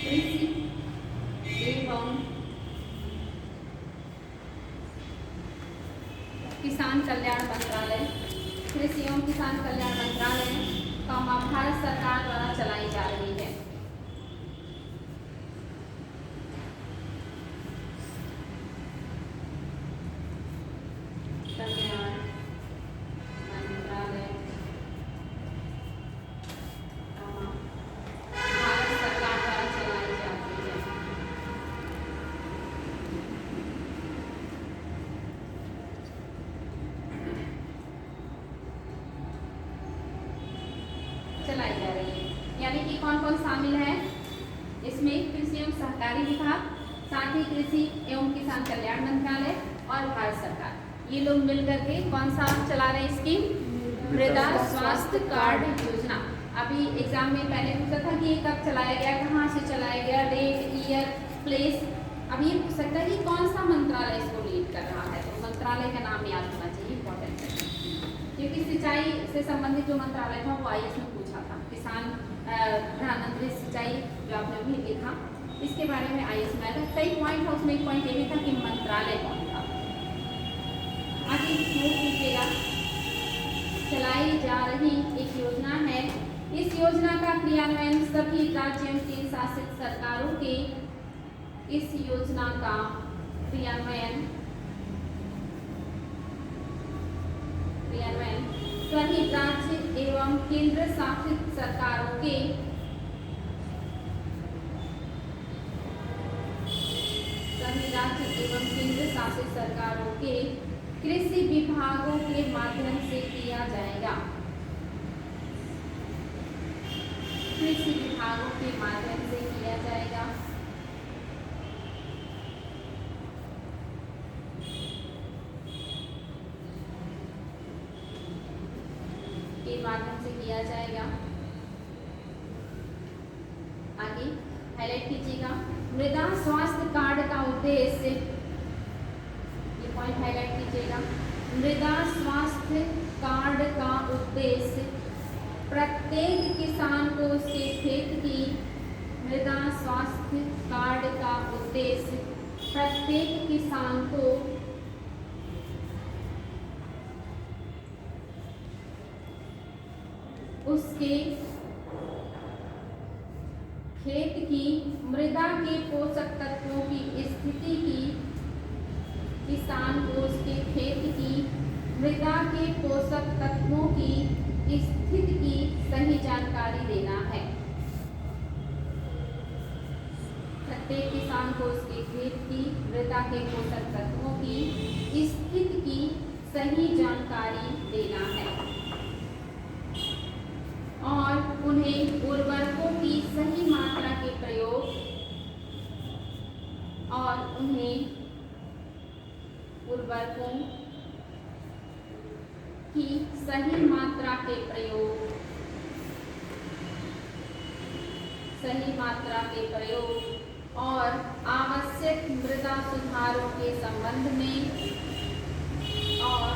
कृषि एवं किसान कल्याण मंत्रालय, कृषि एवं किसान कल्याण मंत्रालय, भारत सरकार द्वारा चलाई जा रही है। कल्याण मंत्रालय, भारत सरकार द्वारा चलाई जाती है। चलाई जा रही है, यानी कि कौन कौन शामिल है इसमें? कृषि एवं सहकारी विभाग, साथ ही कृषि एवं किसान कल्याण मंत्रालय और भारत सरकार, ये लोग मिलकर के कौन सा चला रहे हैं स्कीम? मृदा स्वास्थ्य कार्ड योजना। अभी एग्जाम में पहले पूछा था कि ये कब चलाया गया, कहाँ से चलाया गया, डेट, ईयर, प्लेस। अब ये पूछ सकता है कि कौन सा मंत्रालय इसको लीड कर रहा है, तो मंत्रालय का नाम याद होना चाहिए, इंपॉर्टेंट है, क्योंकि सिंचाई से संबंधित जो मंत्रालय था वो आईएएस में पूछा था। किसान प्रधानमंत्री सिंचाई जो आपने भी देखा, इसके बारे में आईएएस में आया था। कई पॉइंट था, उसमें एक पॉइंट ये भी था कि मंत्रालय कौन था। आगे नोट कीजिएगा, चलाई जा रही एक योजना है। इस योजना का क्रियान्वयन सभी राज्य एवं केंद्र शासित सरकारों के, इस योजना का क्रियान्वयन सभी राज्य एवं केंद्र शासित सरकारों के, सभी राज्य एवं केंद्र शासित सरकारों के कृषि विभागों के माध्यम से किया जाएगा। कृषि विभागों के माध्यम से किया जाएगा। के माध्यम से किया जाएगा। आगे हाईलाइट कीजिएगा, मृदा स्वास्थ्य कार्ड का उद्देश्य, ये पॉइंट हाईलाइट कीजिएगा, मृदा स्वास्थ्य कार्ड का उद्देश्य प्रत्येक किसान को उसके खेत की, मृदा स्वास्थ्य कार्ड का उद्देश्य प्रत्येक किसान को उसके खेत की मृदा के पोषक तत्वों की स्थिति की, किसान को उसके खेत की मृदा के पोषक तत्वों की स्थिति की सही जानकारी देना है। प्रत्येक किसान को उसके खेत की मृदा के पोषक तत्वों की स्थिति की सही जानकारी देना है और उन्हें उर्वरकों की सही मात्रा के प्रयोग और उन्हें उर्वरकों की सही मात्रा के प्रयोग, सही मात्रा के प्रयोग और आवश्यक मृदा सुधारों के संबंध में और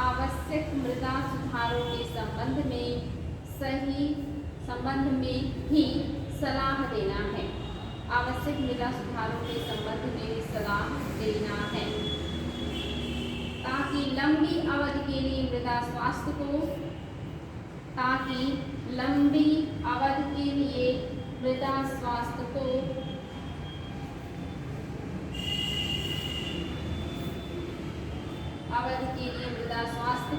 आवश्यक मृदा सुधारों के संबंध में ही सलाह देना है। आवश्यक मृदा सुधारों के संबंध में भी सलाह देना है ताकि लंबी अवधि के लिए मृदा स्वास्थ्य को, ताकि लंबी अवधि के लिए मृदा स्वास्थ्य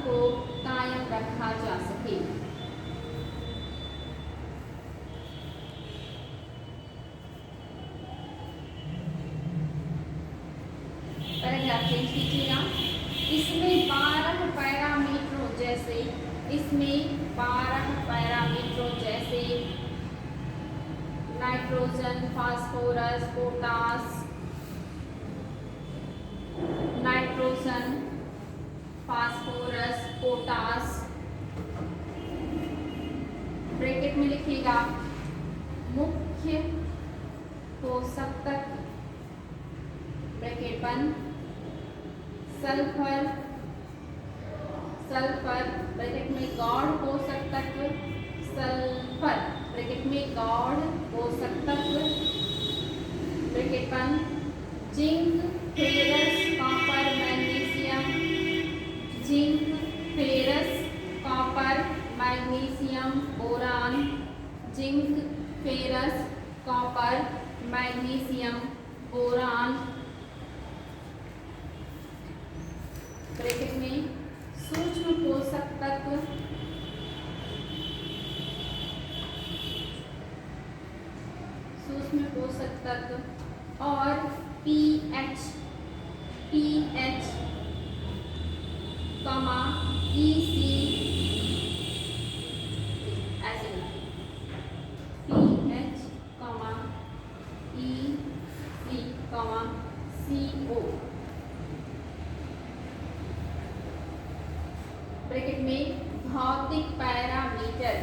को कायम रखा जा सके। पैराग्राफ चेंज कीजिएगा। इसमें 12 पैरामीटरों जैसे nitrogen, phosphorus, potash, nitrogen, phosphorus, potash, bracket में लिखिएगा, मुख्य पोषक तत्व ब्रैकेट बंद, सल्फर ब्रैकेट में गौड़ पोषक तत्व, सल्फर ब्रैकेट में गौड़ पोषक तत्व ब्रैकेट बंद, zinc ferrous copper magnesium, zinc ferrous copper magnesium boron, zinc ferrous copper magnesium boron bracket में सूक्ष्म पोषक तत्व, और पीएच कमा ईसी ऐसे पीएच कमा ईसी कमा सीओ ब्रैकेट में भौतिक पैरामीटर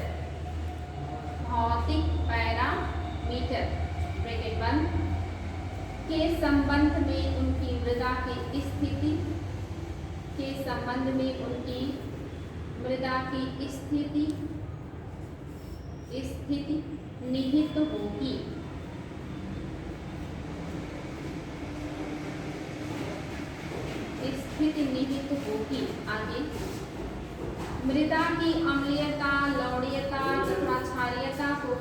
ब्रैकेट बंद के संबंध में उनकी मृदा की स्थिति निहित होगी। आगे मृदा की अम्लीयता, लवणीयता तथा क्षारीयता को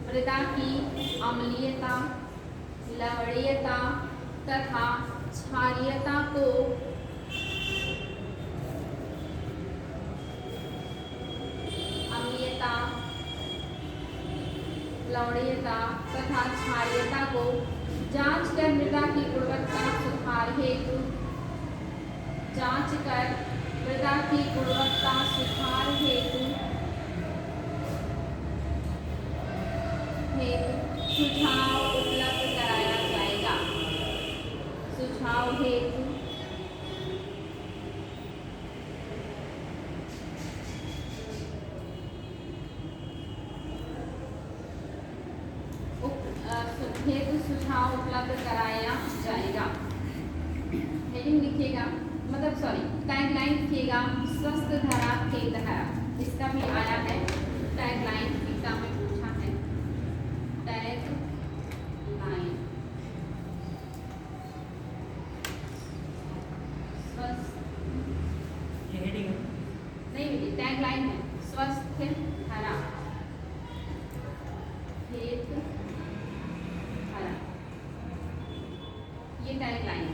मृदा की अम्लीयता, लवणीयता तथा क्षारीयता को जांच कर मृदा की गुणवत्ता सुधार हेतु सुझाव उपलब्ध कराया जाएगा। सुझाव उपलब्ध कराया जाएगा। हेडिंग लिखिएगा, मतलब सॉरी टैगलाइन लिखिएगा, स्वस्थ धारा खेत धारा। इसका भी आया है टैगलाइन, एग्जाम में पूछा है टैगलाइन। स्वस्थ हेडिंग नहीं मिली, टैगलाइन है स्वस्थ धारा खेत धारा, ये टैगलाइन है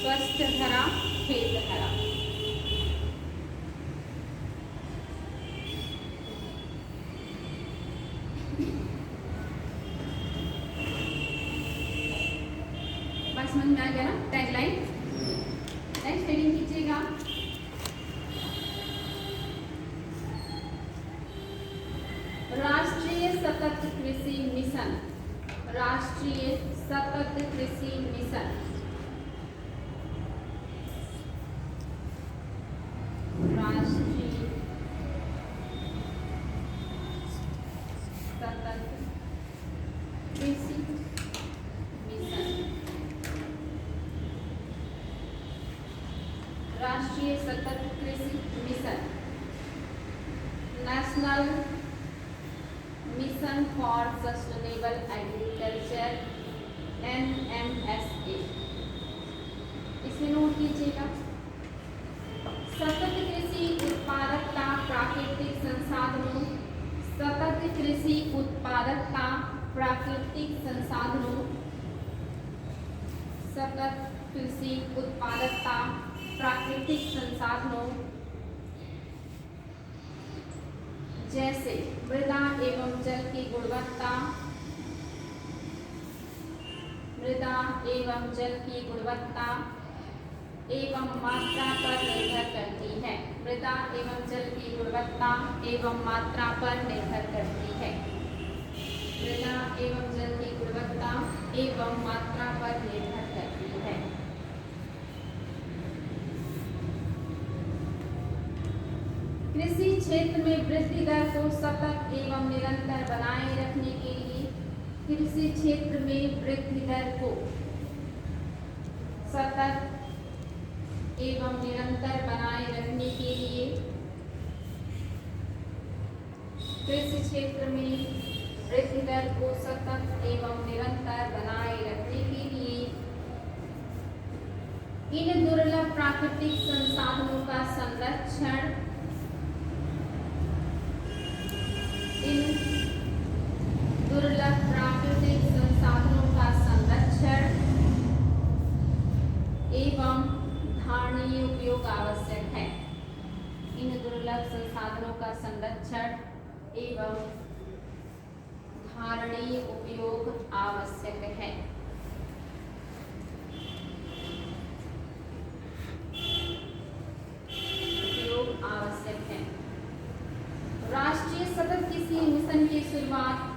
स्वस्थ धारा खेत धारा। बात समझ में आ गया ना टैगलाइन। नेक्स्ट हेडिंग कीजिएगा, राष्ट्रीय सतत कृषि मिशन। राष्ट्रीय सतत कृषि मिशन राष्ट्रीय सतत कृषि mission, national mission for sustainable agriculture NMSA। इसमें नोट कीजिएगा, सतत कृषि उत्पादकता प्राकृतिक संसाधनों, सतत कृषि उत्पादकता प्राकृतिक संसाधनों, सतत कृषि उत्पादकता प्राकृतिक संसाधनों जैसे मृदा एवं जल की गुणवत्ता, एवं मात्रा पर निर्भर करती है। मृदा एवं जल की गुणवत्ता एवं मात्रा पर निर्भर करती है। मृदा एवं जल की गुणवत्ता एवं मात्रा पर निर्भर करती है। कृषि क्षेत्र में वृद्धि दर को सतत एवं निरंतर बनाए रखने के लिए कृषि क्षेत्र में वृद्धि दर को सतत एवं निरंतर बनाए रखने के लिए कृषि क्षेत्र में वृद्धि दर को सतत एवं निरंतर बनाए रखने के लिए इन दुर्लभ प्राकृतिक संसाधनों का संरक्षण एवं धारणीय उपयोग आवश्यक है। इन दुर्लभ संसाधनों का संरक्षण एवं धारणीय उपयोग आवश्यक है। राष्ट्रीय सतत कृषि मिशन की शुरुआत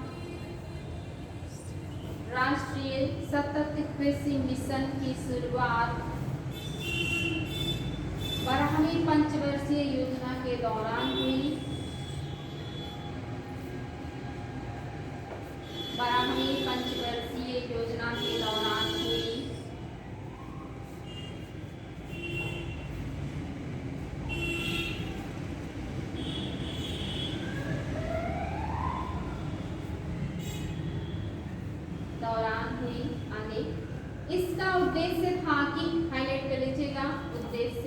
राष्ट्रीय सतत कृषि मिशन की शुरुआत 12वीं पंचवर्षीय योजना के दौरान हुई। 12वीं पंचवर्षीय योजना के दौरान हुई। आगे इसका उद्देश्य था कि हाईलाइट कर लीजिएगा उद्देश्य।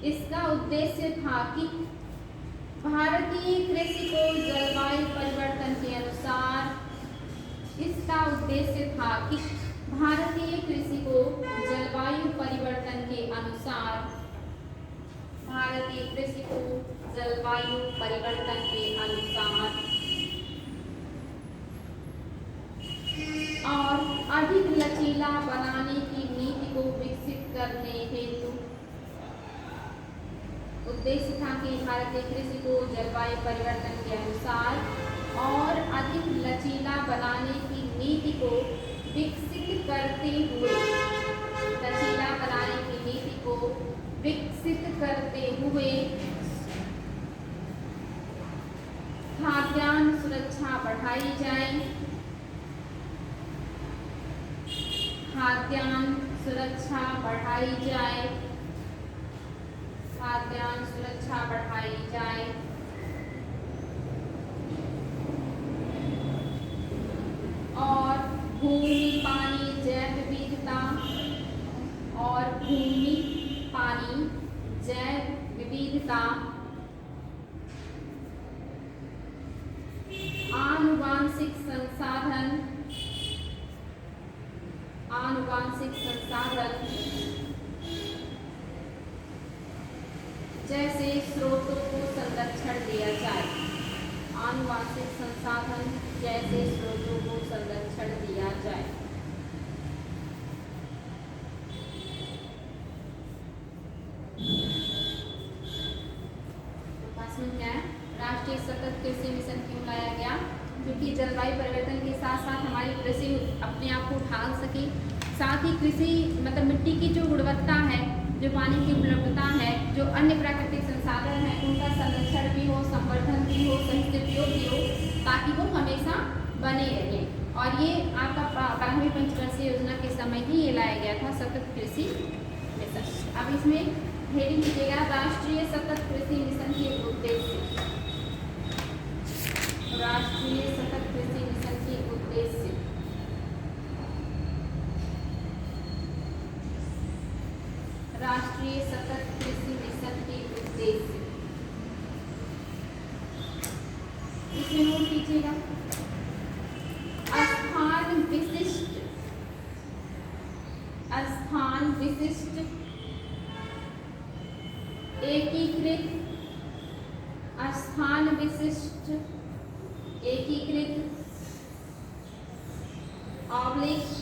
इसका उद्देश्य था कि भारतीय कृषि को जलवायु परिवर्तन के अनुसार इसका उद्देश्य था कि भारतीय कृषि को जलवायु परिवर्तन के अनुसार भारतीय कृषि को जलवायु परिवर्तन के अनुसार और अधिक लचीला बनाने की नीति को विकसित करने हेतु उद्देश्य था कि भारतीय कृषि को जलवायु परिवर्तन के अनुसार और अधिक लचीला बनाने की नीति को विकसित करते हुए लचीला बनाने की नीति को विकसित करते हुए खाद्यान्न सुरक्षा बढ़ाई जाए। खाद्यान्न सुरक्षा बढ़ाई जाए। खाद्यान्न सुरक्षा बढ़ाई जाए और भूमि पानी जैव विविधता और भूमि पानी जैव विविधता आनुवांशिक संसाधन जैसे स्रोतों को संरक्षण दिया जाए। आनुवांशिक संसाधन जैसे स्रोतों को संरक्षण दिया जाए। क्या है राष्ट्रीय सतत कृषि मिशन क्यों लाया गया? क्योंकि जलवायु परिवर्तन के साथ साथ हमारी कृषि अपने आप को ढाल सके, साथ ही कृषि मतलब मिट्टी की जो गुणवत्ता है, जो पानी की उपलब्धता है, जो अन्य प्राकृतिक संसाधन है, उनका संरक्षण भी हो, संवर्धन भी हो, सही से उपयोग भी हो, ताकि वो हमेशा बने रहे। और ये आपका 12वीं पंचवर्षीय योजना के समय ही ये लाया गया था सतत कृषि मिशन। अब इसमें हेडिंग कीजिएगा राष्ट्रीय सतत कृषि मिशन के उद्देश्य। राष्ट्रीय सतत कृषि मिशन के उद्देश्य। राष्ट्रीय सतत कृषि मिशन के उद्देश्य इसमें नोट कीजिएगा। स्थान विशिष्ट एकीकृत स्थान विशिष्ट एकीकृत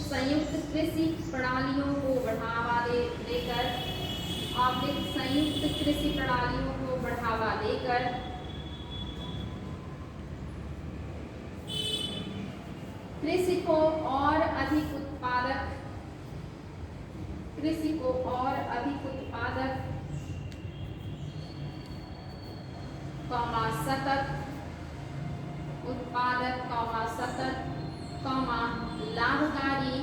संयुक्त कृषि प्रणालियों को बढ़ावा देकर संयुक्त कृषि प्रणालियों को बढ़ावा देकर कृषि को और अधिक उत्पादक सतत कॉमा लाभकारी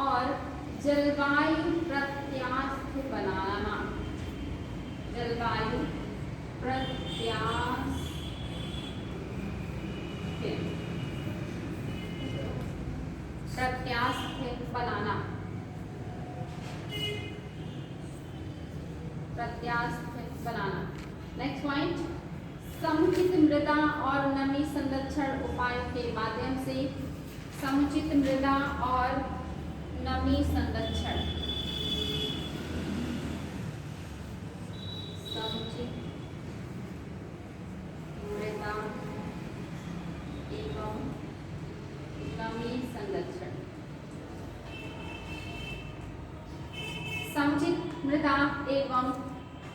और जलवायु प्रत्यास्थ बनाना। जलवायु प्रत्यास्थ बनाना। नेक्स्ट पॉइंट, समुचित मृदा और नमी संरक्षण उपायों के माध्यम से। समुचित मृदा और नमी संरक्षण। समुचित मृदा एवं नमी संरक्षण। समुचित मृदा एवं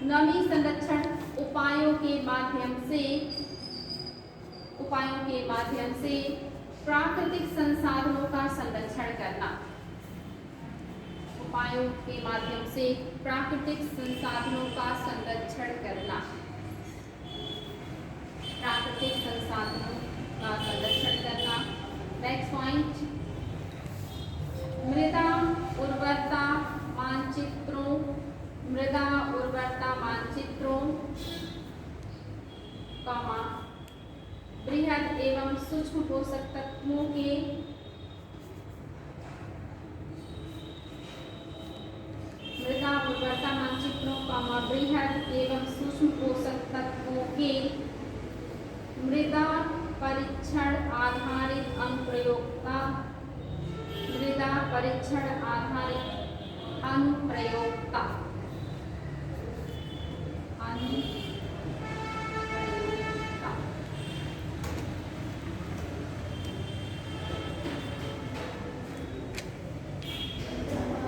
नमी संरक्षण उपायों के माध्यम से प्राकृतिक संसाधनों का संरक्षण करना। उपायों के माध्यम से प्राकृतिक संसाधनों का संरक्षण करना। प्राकृतिक संसाधनों का संरक्षण करना। नेक्स्ट पॉइंट, मृदा उर्वरता मानचित्रों। मृदा उर्वरता मानचित्रों, बृहद एवं सूक्ष्म पोषक तत्वों के मृदा उर्वरता मानचित्रों, बृहद एवं सूक्ष्म पोषक तत्वों के मृदा परीक्षण आधारित अनुप्रयोगता। मृदा परीक्षण आधारित अनुप्रयोगता।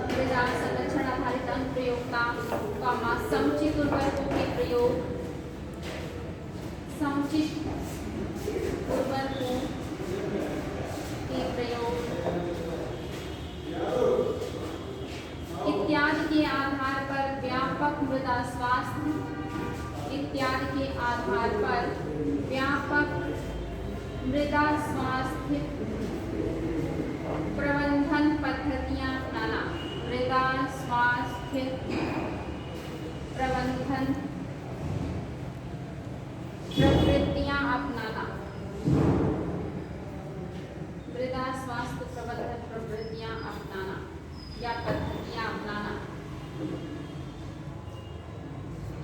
मृदा संरक्षण आधारित अनुप्रयोगता, समुचित उर्वरकों के प्रयोग। समुचित उर्वरकों के प्रयोग इत्यादि के आधार पर व्यापक मृदा स्वास्थ्य। इत्यादि के आधार पर व्यापक मृदा स्वास्थ्य प्रबंधन पद्धतियां अपनाना। मृदा स्वास्थ्य प्रबंधन प्रवृत्तियां अपनाना। मृदा स्वास्थ्य प्रबंधन प्रवृत्तियां अपनाना या पद्धतियां अपनाना।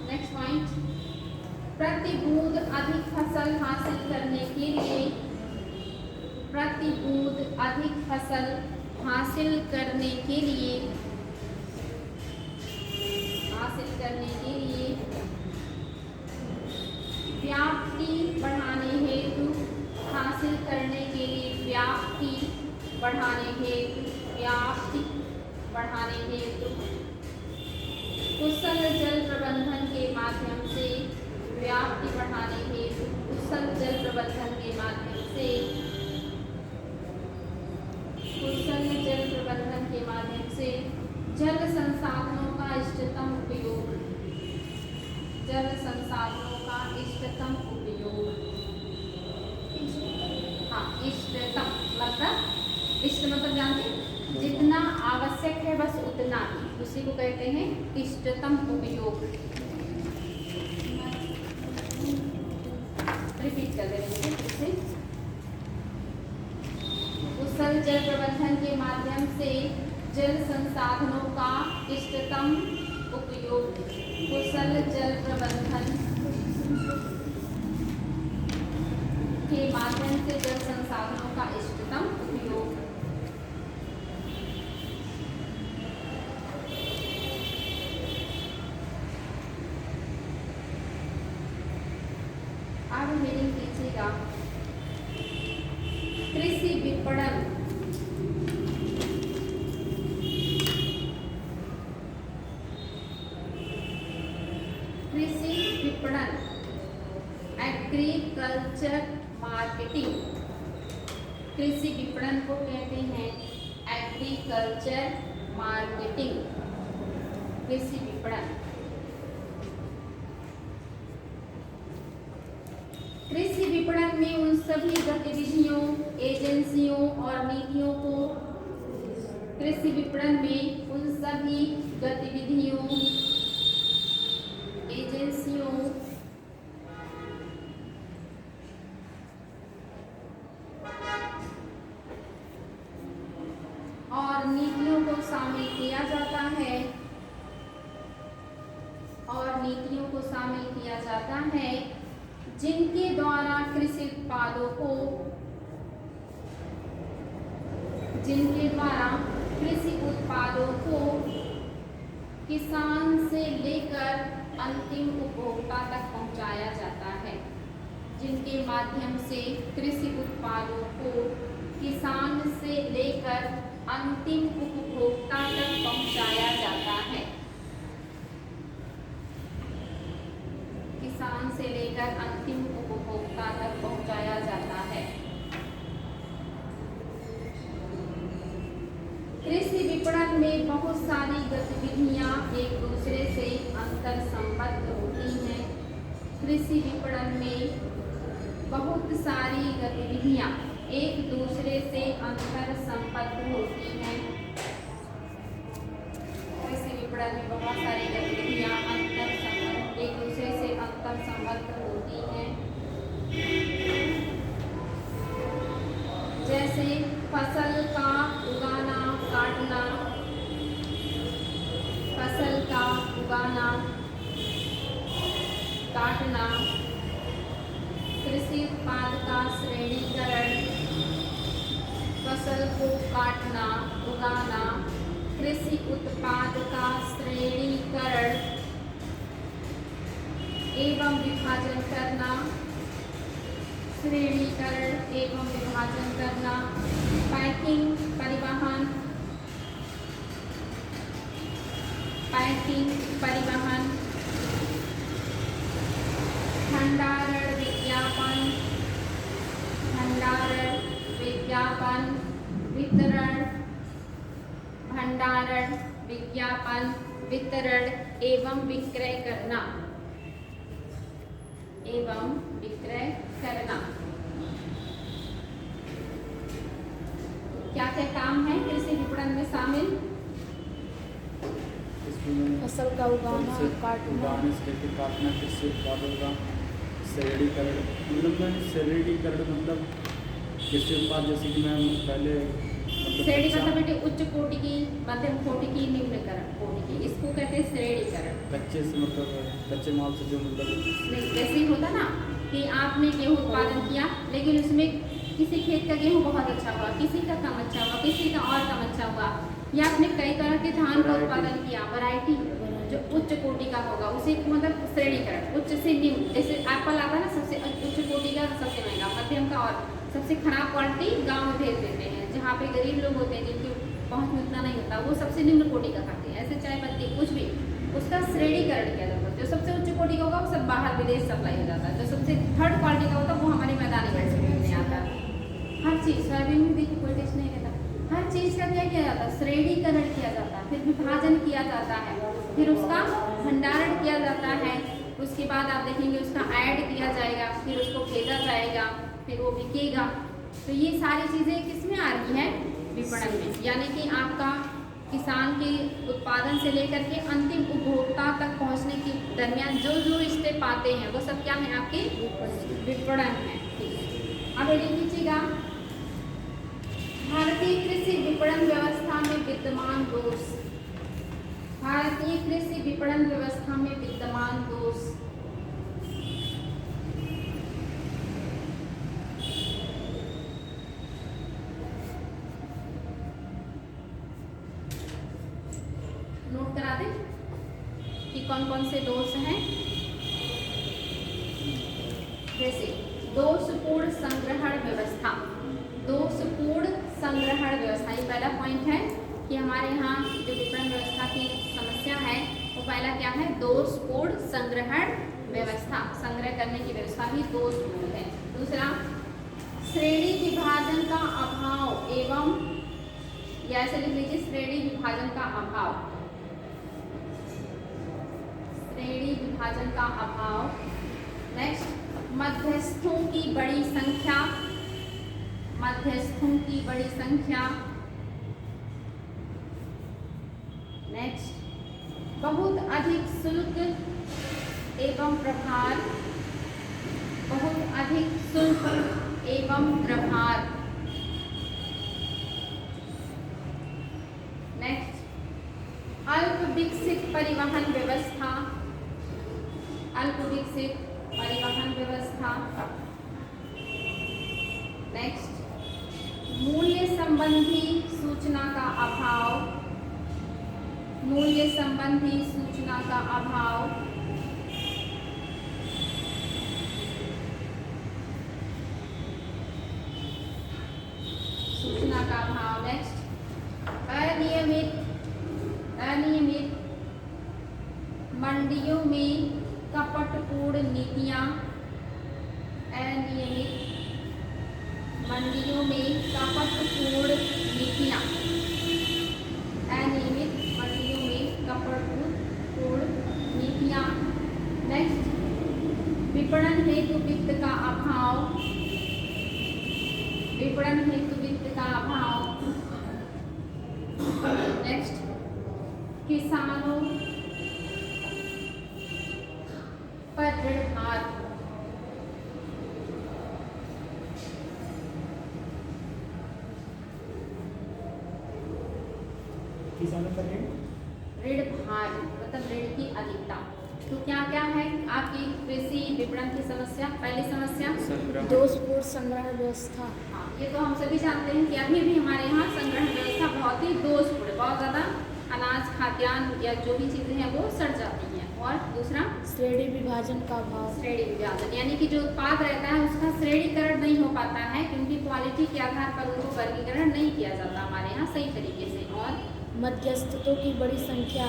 नेक्स्ट पॉइंट, प्रति बूंद अधिक फसल हासिल करने के लिए। प्रति बूंद अधिक फसल हासिल करने के लिए व्याप्ति बढ़ाने हेतु कुशल जल प्रबंधन के माध्यम से। व्याप्ति बढ़ाने हेतु कुशल जल प्रबंधन के माध्यम से। कुशल जल प्रबंधन के माध्यम से जल संसाधनों का इष्टतम उपयोग। जल संसाधनों का इष्टतम उपयोग। इष्टतम मतलब जानते हैं, जितना आवश्यक है बस उतना ही, उसी को कहते हैं इष्टतम उपयोग। रिपीट कर देंगे फिर से। कुशल जल प्रबंधन के माध्यम से जल संसाधनों का इष्टतम उपयोग। कुशल जल प्रबंधन के माध्यम से जल संसाधनों का इष्टतम उपयोग। अब मीनिंग कीजिएगा। कृषि विपणन। कृषि विपणन, एग्रीकल्चर मार्केटिंग। कृषि विपणन को कहते हैं एग्रीकल्चर मार्केटिंग। कृषि विपणन। विपणन में उन सभी गतिविधियों, एजेंसियों और नीतियों को कृषि विपणन में उन सभी गतिविधियों, एजेंसियों और नीतियों को शामिल किया जाता है, और नीतियों को शामिल किया जाता है जिनके द्वारा कृषि उत्पादों को, जिनके द्वारा कृषि उत्पादों को किसान से लेकर अंतिम उपभोक्ता तक पहुंचाया जाता है, जिनके माध्यम से कृषि उत्पादों को किसान से लेकर अंतिम उपभोक्ता तक पहुंचाया जाता है, किसान से लेकर अंतिम उपभोक्ता तक पहुंचाया जाता है। कृषि विपणन में बहुत सारी गतिविधियां एक दूसरे से अंतर संबद्ध होती हैं। कृषि विपणन में बहुत सारी गतिविधियां एक दूसरे से अंतर संबद्ध होती हैं। कृषि विपणन में बहुत सारी गतिविधियां एक दूसरे से अंतर संबद्ध होती हैं, जैसे फसल का उगाना, काटना, फसल का उगाना, काटना, कृषि उत्पाद का श्रेणीकरण, फसल को काटना, उगाना, कृषि उत्पाद का श्रेणीकरण एवं विभाजन करना, श्रेणीकरण एवं विभाजन करना, पैकिंग, परिवहन, पैकिंग, परिवहन, भंडारण, विज्ञापन, भंडारण, विज्ञापन, वितरण, भंडारण, विज्ञापन, वितरण एवं विक्रय करना, एवं विक्रय करना। क्या क्या काम है कृषि विपणन में शामिल? फसल का उगाना, काटना, उगाने से लेकर काटना, कृषि उत्पादों का श्रेणीकरण, मतलब कृषि उत्पाद जैसे कि मैं पहले श्रेणी मतलब बेटे उच्च कोटि की, मध्यम कोटि की, निम्न कोटि की, इसको कहते हैं श्रेणीकरण। कच्चे से मतलब कच्चे माल से जो मतलब नहीं, जैसे ही होता ना कि आपने गेहूं उत्पादन किया लेकिन उसमें किसी खेत का गेहूं बहुत अच्छा हुआ, किसी का कम अच्छा हुआ, किसी का और कम अच्छा हुआ, या आपने कई तरह के धान का उत्पादन किया, वैरायटी जो उच्च कोटि का होगा उसे मतलब श्रेणीकरण, उच्च से निम्न। जैसे एप्पल आता है ना, सबसे उच्च कोटि का, सबसे महंगा, मध्यम का, और सबसे खराब क्वालिटी गाँव में भेज देते हैं, जहाँ पे गरीब लोग होते हैं जिनकी पहुँच में उतना नहीं होता, वो सबसे निम्न कोटि का खाते हैं। ऐसे चाय पत्ती कुछ भी, उसका श्रेणीकरण किया जाता है। जो सबसे उच्च कोटि का होगा वो सब बाहर विदेश सप्लाई हो जाता है, जो सबसे थर्ड क्वालिटी का होता है वो हमारे मैदानी बेल्ट में आता है। हर चीज़, सोयाबीन में देखिए कोई टेस्ट नहीं रहता, हर चीज़ का क्या किया जाता है? श्रेणीकरण किया जाता है, फिर विभाजन किया जाता है, फिर उसका भंडारण किया जाता है, उसके बाद आप देखेंगे उसका ऐड किया जाएगा, फिर उसको भेजा जाएगा, फिर वो बिकेगा। तो ये सारी चीज़ें किसमें आ रही है? विपणन में। यानी कि आपका किसान के उत्पादन से लेकर के अंतिम उपभोक्ता तक पहुंचने के दरमियान जो जो स्टेप आते हैं वो सब क्या है? आपके विपणन है। अब ये लीजिएगा, भारतीय कृषि विपणन व्यवस्था में विद्यमान दोष। भारतीय कृषि विपणन व्यवस्था में विद्यमान दोष। नोट करा दें कि कौन कौन से दोष हैं। जैसे दोषपूर्ण संग्रहण व्यवस्था, दोषपूर्ण संग्रहण व्यवस्था, ये पहला पॉइंट है कि हमारे यहाँ जो विपणन व्यवस्था की समस्या है वो पहला क्या है? दोषपूर्ण संग्रहण व्यवस्था, संग्रह करने की व्यवस्था भी दोषपूर्ण है। दूसरा, श्रेणी विभाजन का अभाव एवं, या ऐसे लिख लीजिए, श्रेणी विभाजन का अभाव, श्रेणी विभाजन का अभाव। नेक्स्ट, मध्यस्थों की बड़ी संख्या, मध्यस्थों की बड़ी संख्या। नेक्स्ट, बहुत अधिक शुल्क एवं प्रभार, बहुत अधिक शुल्क एवं प्रभार। नेक्स्ट, अल्प विकसित परिवहन व्यवस्था, अल्प विकसित परिवहन व्यवस्था। नेक्स्ट, मूल्य संबंधी सूचना का अभाव, मूल्य संबंधी सूचना का अभाव। सूचना का अभाव। नेक्स्ट, अनियमित मंडियों में कपटपूर्ण नीतियां, अनियमित मंडियों में कपटपूर्ण नीतियां, अनियमित मंडियों में कपटपूर्ण नीतियां। नेक्स्ट, विपणन हेतु वित्त का अभाव, विपणन हेतु वित्त का अभाव। नेक्स्ट, किसानों पर ऋण भार, किसानों पर ऋण भार मतलब ऋण की अधिकता। तो क्या क्या है आपकी कृषि विपणन की समस्या? पहली समस्या संग्रहण। दोषपूर्ण संग्रहण व्यवस्था। हाँ, ये तो हम सभी जानते हैं कि अभी भी हमारे यहाँ संग्रहण व्यवस्था बहुत ही दोषपूर्ण, बहुत ज़्यादा अनाज खाद्यान्न या जो भी चीज़ें हैं वो सड़ जाती हैं। और दूसरा श्रेणी विभाजन का अभाव। श्रेणी विभाजन, यानी कि जो उत्पाद रहता है उसका श्रेणीकरण नहीं हो पाता है, क्योंकि क्वालिटी के आधार पर उनको वर्गीकरण नहीं किया जाता हमारे यहाँ सही तरीके से। और मध्यस्थों की बड़ी संख्या।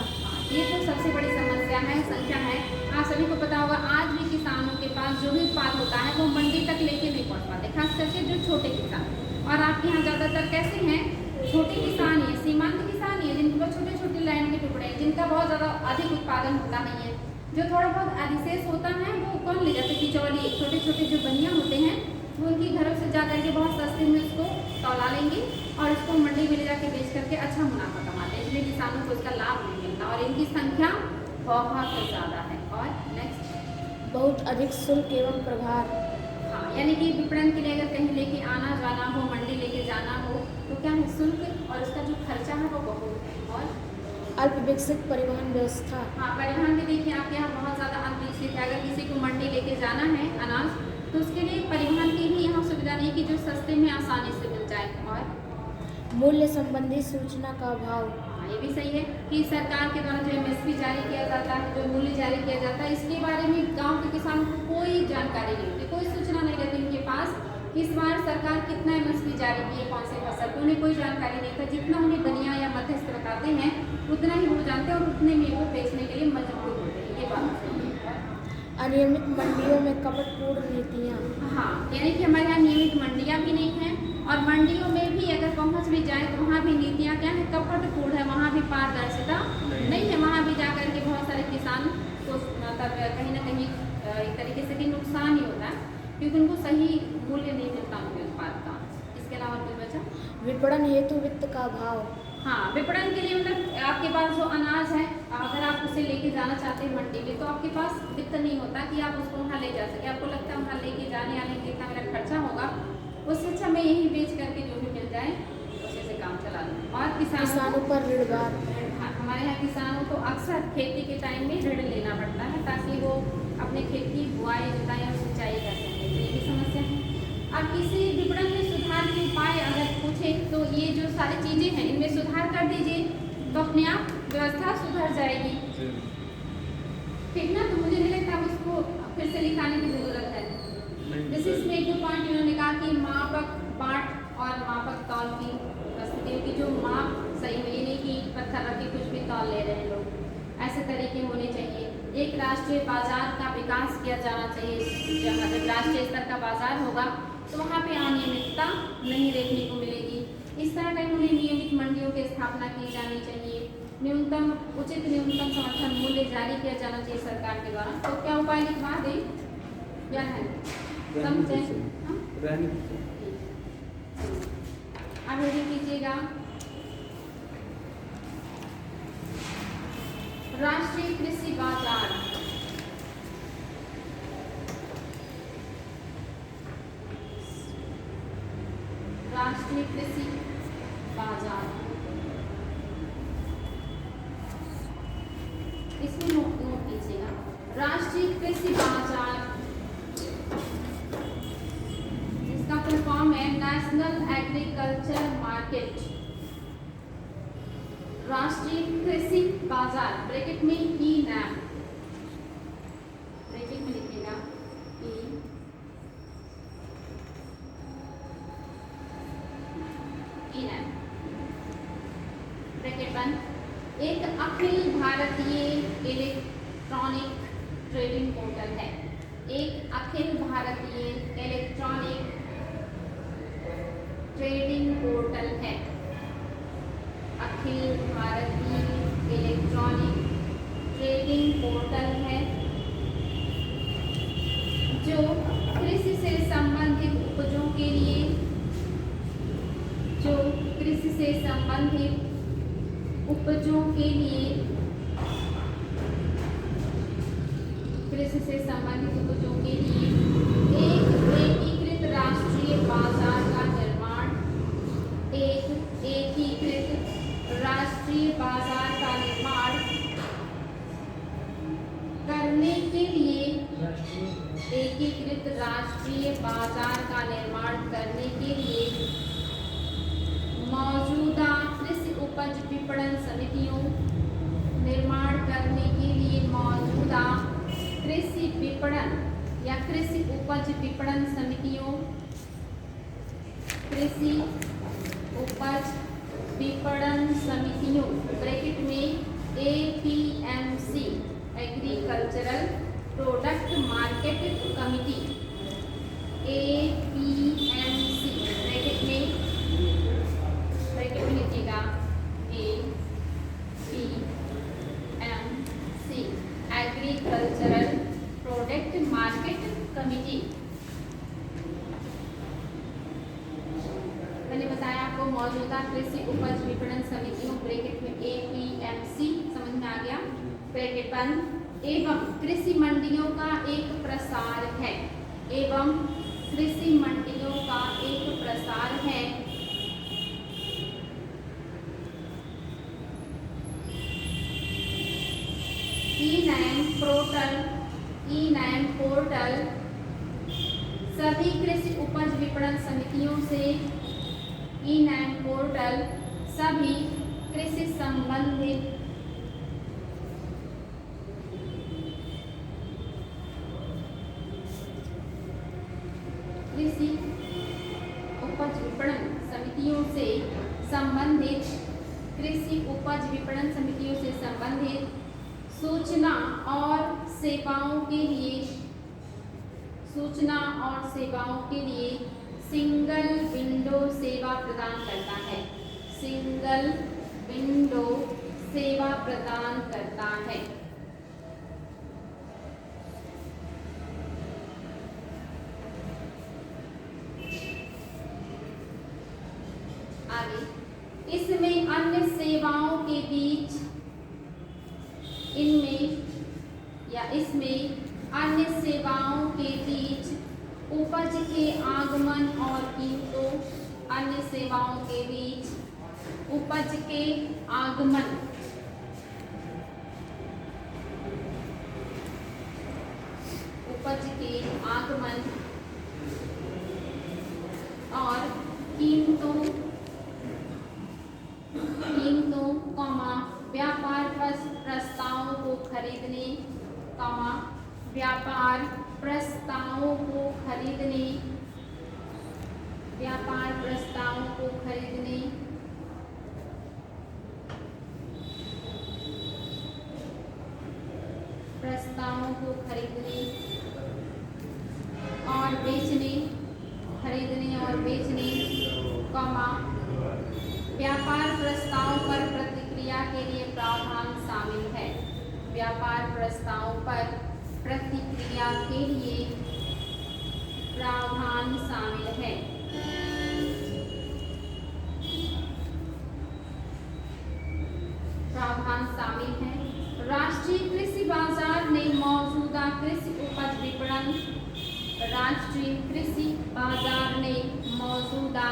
ये तो सबसे बड़ी समस्या है, संख्या है। आप सभी को पता होगा आज भी किसानों के पास जो भी उत्पाद होता है वो मंडी तक लेके नहीं पहुँच पाते, खास करके जो छोटे किसान। और आपके यहाँ ज़्यादातर कैसे हैं? छोटे किसान ही है, सीमांत किसान ही है, जिनके पास छोटे छोटे लैंड के टुकड़े हैं, जिनका बहुत ज़्यादा अधिक उत्पादन होता नहीं है। जो थोड़ा बहुत अधिशेष होता है वो कौन ले जाते? बिचौलिए, छोटे छोटे जो बनिया होते हैं वो उनकी घरों से जा करके बहुत सस्ते में उसको तौला लेंगे और उसको मंडी में ले जाके बेच करके अच्छा मुनाफा कमाते हैं। इसलिए किसानों को इसका लाभ नहीं मिलता और इनकी संख्या बहुत ज़्यादा है। और नेक्स्ट, बहुत अधिक शुल्क एवं प्रभार। हाँ, यानी कि विपणन के लिए अगर कहीं लेके आना जाना हो, मंडी लेके जाना हो तो क्या है? शुल्क और उसका जो खर्चा है वो बहुत है। और अल्प विकसित परिवहन व्यवस्था। हाँ, परिवहन भी देखिए आपके यहाँ बहुत ज़्यादा अल्प विकसित है। अगर किसी को मंडी लेके जाना है अनाज तो उसके लिए परिवहन की भी यहाँ सुविधा नहीं कि जो सस्ते में आसानी से मिल जाए। और मूल्य संबंधी सूचना का अभाव। हाँ, ये भी सही है कि सरकार के द्वारा जो MSP जारी किया जाता है, जो मूल्य जारी किया जाता है, इसके बारे में गांव के किसानों को कोई जानकारी नहीं होती, कोई सूचना नहीं रहती उनके पास कि इस बार सरकार कितना MSP जारी की है, कौन से फसल को, उन्हें कोई जानकारी नहीं था। जितना उन्हें बनिया या मध्यस्थ बताते हैं उतना ही वो जानते हैं और उतने में वो बेचने के लिए मजबूर होते हैं। ये बात सही है। अनियमित मंडियों में कपटपूर्ण नीतियाँ। हाँ, यानी कि हमारे यहाँ नियमित मंडियाँ भी नहीं हैं और मंडियों में भी अगर पहुँच भी जाए तो वहाँ भी नीतियाँ क्या है? कपटपूर्ण है, वहाँ भी पारदर्शिता नहीं है। वहाँ भी जा कर के बहुत सारे किसान को मतलब कहीं ना कहीं एक तरीके से भी नुकसान ही होता है, क्योंकि उनको सही मूल्य नहीं मिलता उनके उत्पाद का। इसके अलावा कुछ बचा? विपणन हेतु वित्त का अभाव। हाँ, विपणन के लिए मतलब आपके पास जो अनाज है अगर आप उसे लेके जाना चाहते हैं मंडी में तो आपके पास वित्त नहीं होता कि आप उसको वहाँ ले जा सके। आपको लगता है वहाँ लेके जाने आने में इतना मेरा खर्चा होगा, उससे अच्छा मैं यहीं बेच करके जो भी मिल जाए उसी से काम चला लूँ। और किसानों पर ऋण भार। हमारे यहाँ किसानों को अक्सर खेती के टाइम में ऋण लेना पड़ता है ताकि वो अपने खेत की बुआई जुताई और सिंचाई कर सकें। तो ये भी समस्या है। अब किसी विपणन में सुधार के उपाय अगर पूछे तो ये जो सारी चीज़ें हैं इनमें सुधार कर दीजिए तो अपने आप व्यवस्था सुधर जाएगी, ठीक ना? तो मुझे नहीं लगता अब इसको फिर से लिखाने की ज़रूरत है। जैसे इसमें एक दो पॉइंट इन्होंने कहा कि मापक बाट और मापक तौल की उपस्थिति की जो माप सही हो, ये नहीं कि पत्थर रख के कुछ भी तौल ले रहे हैं लोग, ऐसे तरीके होने चाहिए। एक राष्ट्रीय बाजार का विकास किया जाना चाहिए। जब राष्ट्रीय स्तर का बाजार होगा तो वहाँ पे अनियमितता नहीं देखने को मिलेगी। इस तरह का उन्हें नियमित मंडियों की स्थापना की जानी चाहिए। उचित न्यूनतम समर्थन मूल्य जारी किया जाना चाहिए सरकार के द्वारा। तो क्या उपाय लिखवा दें? या है रहने समझे? दीजिए। हाँ? रहने दीजिए। अब रेडी कीजिएगा। राष्ट्रीय कृषि बाजार राष्ट्रीय कृषि बाजार इसमें नोट कीजिएगा। राष्ट्रीय कृषि बाजार इसका फुल फॉर्म है नेशनल एग्रीकल्चर मार्केट। राष्ट्रीय कृषि बाजार ब्रैकेट में ई नैम, ब्रैकेट में लिखिएगा ई नैम ब्रैकेट बंद। एक Akhil Bharatiya electronic trading portal है। एक Akhil Bharatiya electronic trading portal है। Akhil Bharatiya electronic trading portal है जो कृषि से संबंधित उपजों के लिए कृषि से संबंधित उपजों के लिए एक एकीकृत राष्ट्रीय बाजार का निर्माण करने के लिए मौजूदा कृषि उपज विपणन समितियों कृषि विपणन या कृषि उपज विपणन समितियों ब्रैकेट में APMC agricultural product market committee APMC bracket में लिखिएगा APMC agricultural product market committee. मैंने बताया आपको मौजूदा कृषि उपज विपणन समितियों ब्रैकेट में APMC समझ में आ गया, ब्रैकेट बंद। एवं कृषि मंडियों का एक प्रसार है। ई-नैम पोर्टल सभी कृषि उपज विपणन समितियों से सभी कृषि संबंधित कृषि उपज विपणन समितियों से संबंधित सूचना और सेवाओं के लिए सिंगल विंडो सेवा प्रदान करता है। आगे इसमें अन्य सेवाओं के बीच उपज के आगमन और कीमतों और कीमतों व्यापार प्रस्तावों को खरीदने और बेचने व्यापार प्रस्ताव पर प्रतिक्रिया के लिए प्रावधान शामिल है। व्यापार प्रस्ताव पर प्रतिक्रिया के लिए प्रावधान शामिल है? प्रावधान शामिल है। राष्ट्रीय कृषि बाजार ने मौजूदा कृषि उपज विपणन। राष्ट्रीय कृषि बाजार ने मौजूदा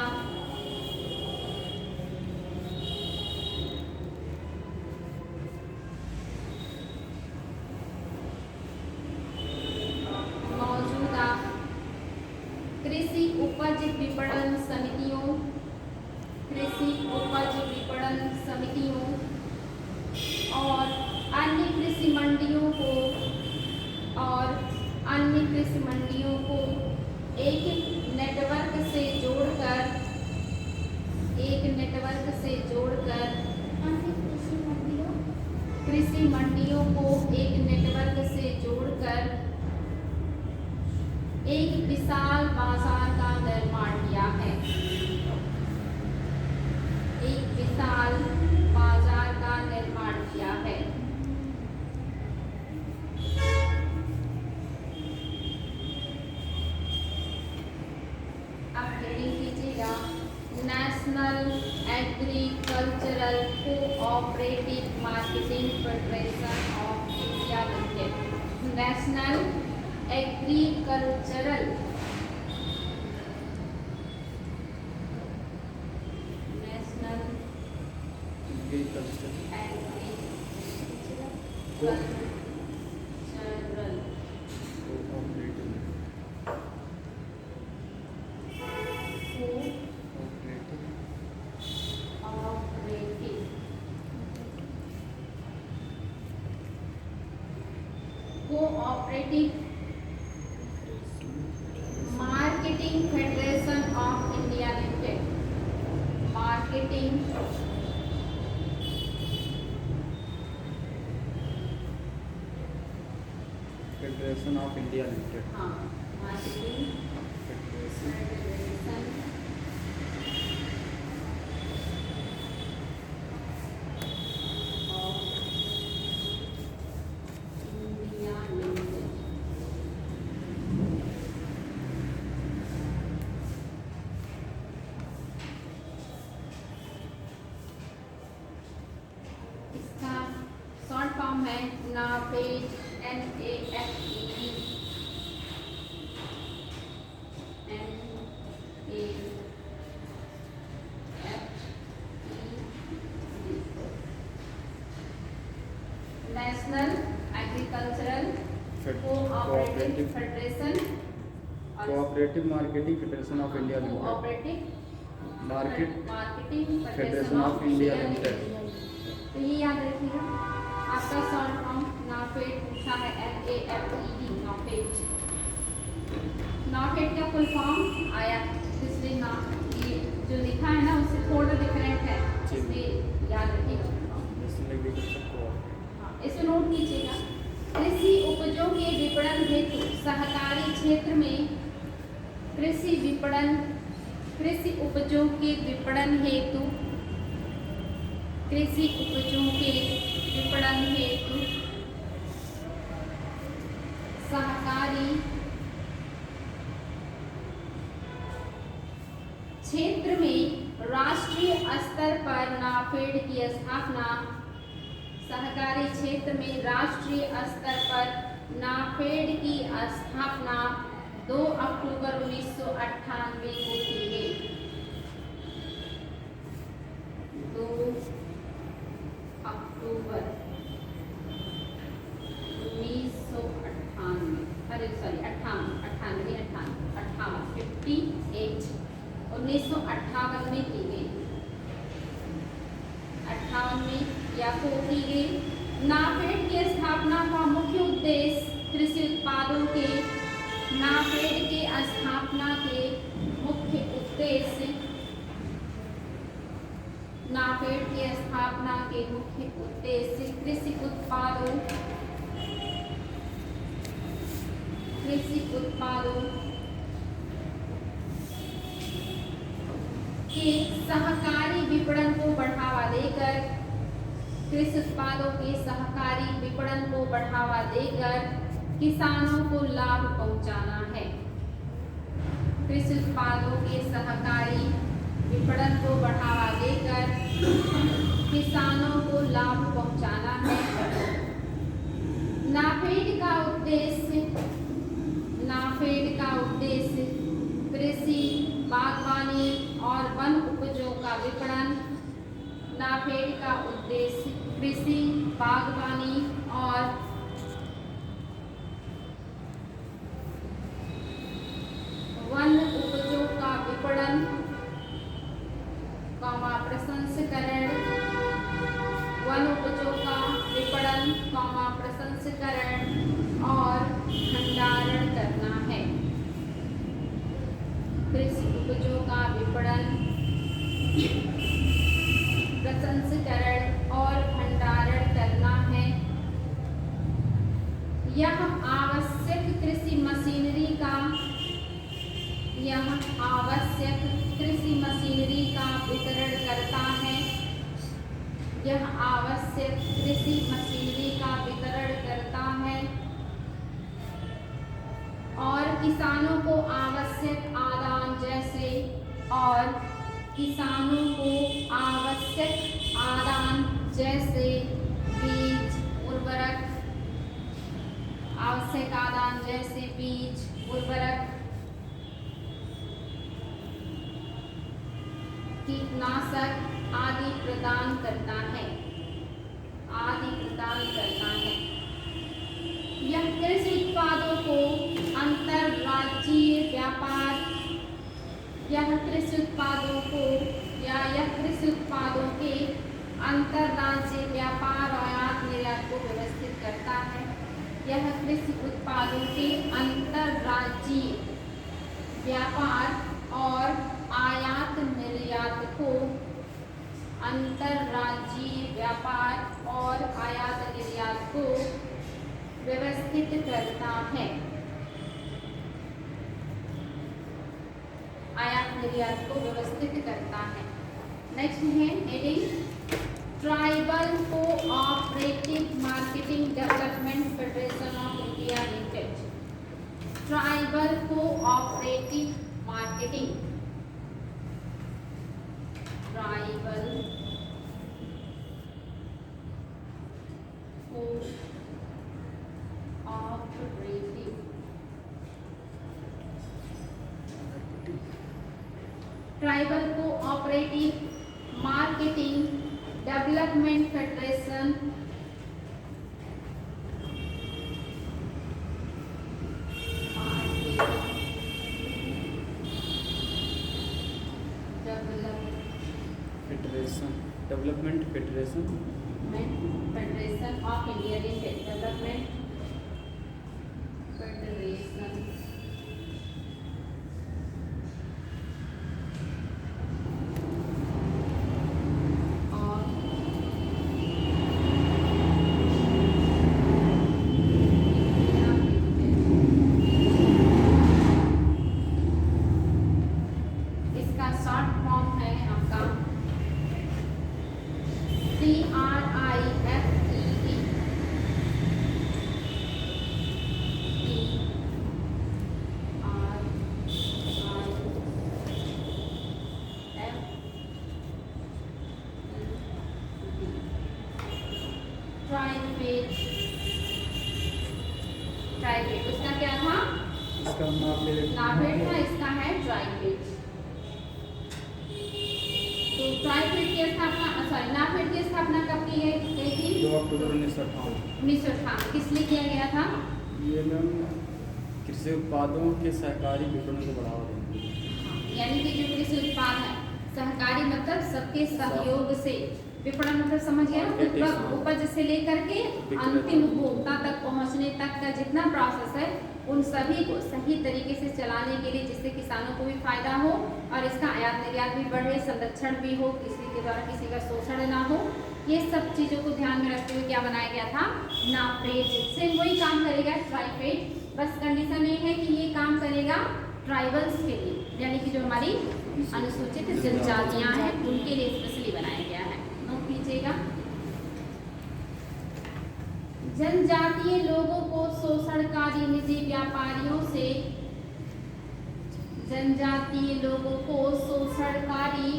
कृषि उपज विपणन समितियों, कृषि उपज विपणन समितियों और अन्य कृषि मंडियों को एक नेटवर्क से जोड़कर कृषि मंडियों को एक नेटवर्क से जोड़कर एक विशाल बाजार का निर्माण किया है। एक विशाल बाजार का निर्माण किया है। अब हेडिंग कीजिएगा, national agricultural cooperative marketing federation of India limited. National agricultural cooperative marketing federation of India limited. Marketing federation of India limited. हाँ, marketing federation of India limited. इसका शॉर्ट फॉर्म है NAFED, NAFED। National agricultural cooperative federation, cooperative marketing federation of India limited. Cooperative marketing federation of India limited. तो ये याद रखिएगा, आपका short form NAFED पूछा है, NAFED नाफेड। नाफेड का फुल फॉर्म आया, इसलिए ना ये जो लिखा है ना उससे थोड़ा डिफरेंट है, इसलिए याद रखिएगा। इसको नोट कीजिएगा। कृषि उपजों के विपणन हेतु सहकारी क्षेत्र में कृषि उपजों के विपणन हेतु सहकारी क्षेत्र में राष्ट्रीय स्तर पर नाफेड की स्थापना। सहकारी क्षेत्र में राष्ट्रीय स्तर पर नाफेड की स्थापना 2 अक्टूबर 1998 को की गई। 2 अक्टूबर 1958 में की गई। 58 में या को की गई। नाफेड की स्थापना का मुख्य उद्देश्य कृषि उत्पादों के नाफेड के स्थापना के मुख्य उद्देश्य नाफेड की स्थापना के मुख्य उद्देश्य कृषि उत्पादों के सहकारी विपणन को बढ़ावा देकर कृषि उत्पादों के सहकारी विपणन को बढ़ावा देकर किसानों को लाभ पहुंचाना है। कृषि उत्पादों के सहकारी विपणन को बढ़ावा देकर किसानों को लाभ पहुंचाना है। नाफेड का उद्देश्य कृषि, बागवानी और वन उपजों का विपणन। नाफेड का उद्देश्य कृषि, बागवानी और वन उपजों का विपणन, प्रसंस्करण, वन उपजों का विपणन, प्रसंस्करण और भंडारण करना है। कृषि उपजों का विपणन, प्रसंस्करण और भंडारण करना है। यह आवश्यक कृषि मशीनरी का वितरण करता है। यह आवश्यक कृषि मशीनरी का वितरण करता है और किसानों को आवश्यक आदान जैसे बीज, उर्वरक, कीटनाशक आदि प्रदान करता है। यह कृषि उत्पादों को अंतर्राज्यीय व्यापार यह कृषि उत्पादों के अंतर्राज्यीय व्यापार और आयात निर्यात को व्यवस्थित करता है। यह कृषि उत्पादों के अंतर्राज्यीय व्यापार और आयात निर्यात को व्यवस्थित करता है। नेक्स्ट है heading tribal cooperative marketing development federation of India limited. Tribal cooperative marketing tribal cooperative marketing development federation development federation of India limited. Development federation TRIFED उसका क्या था? इसका नाफेड था, इसका है ट्राइफेड। तो ट्राइफेड की स्थापना नाफेड की स्थापना कब की गई थी? 2 अक्टूबर 1958। किस लिए किया गया था? ये मैम कृषि उत्पादों के सहकारी विपणन को बढ़ावा देने। यानी कि जो कृषि उत्पाद है, सहकारी मतलब सबके सहयोग से, विपणन मतलब समझ गया, उपज से लेकर के अंतिम उपभोक्ता तक पहुंचने तक का जितना प्रोसेस है, उन सभी को सही तरीके से चलाने के लिए, जिससे किसानों को भी फायदा हो और इसका आयात निर्यात भी बढ़े, संरक्षण भी हो, किसी के द्वारा किसी का शोषण ना हो, ये सब चीज़ों को ध्यान में रखते हुए क्या बनाया गया था? नाफेड। सेम वही काम करेगा ट्राइफेड, बस कंडीशन ये है कि ये काम करेगा ट्राइबल्स के लिए, यानी कि जो हमारी अनुसूचित जनजातियाँ हैं उनके लिए स्पेशली बनाया गया है। नोट कीजिएगा, जनजातीय लोगों को शोषणकारी निजी व्यापारियों से जनजातीय लोगों को शोषणकारी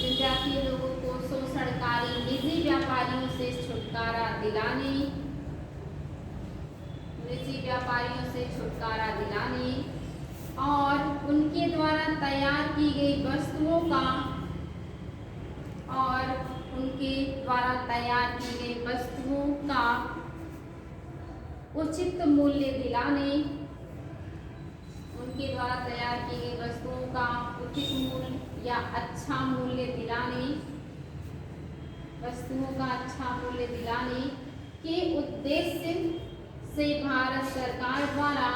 जनजातीय लोगों को शोषणकारी निजी व्यापारियों से छुटकारा दिलाने, निजी व्यापारियों से छुटकारा दिलाने और उनके द्वारा तैयार की गई वस्तुओं का उचित मूल्य दिलाने, उनके द्वारा तैयार की गई वस्तुओं का उचित मूल्य या अच्छा मूल्य दिलाने, वस्तुओं का अच्छा मूल्य दिलाने के उद्देश्य से भारत सरकार द्वारा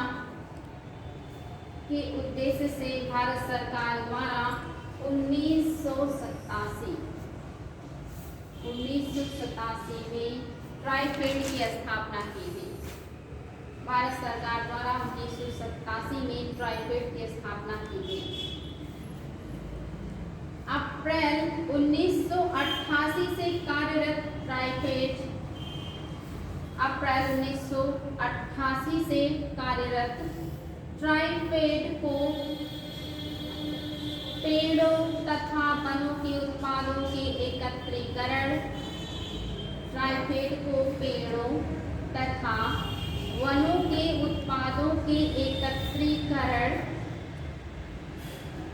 1987 में ट्राइफेड की स्थापना की गई। भारत सरकार द्वारा 1987 में ट्राइफेड की स्थापना की गई। अप्रैल 1988 से कार्यरत ट्राइफेड अप्रैल 1988 से कार्यरत ट्राइफेड को पेड़ों तथा वनों के उत्पादों के एकत्रीकरण, ट्राइफेड को पेड़ों तथा वनों के उत्पादों के एकत्रीकरण,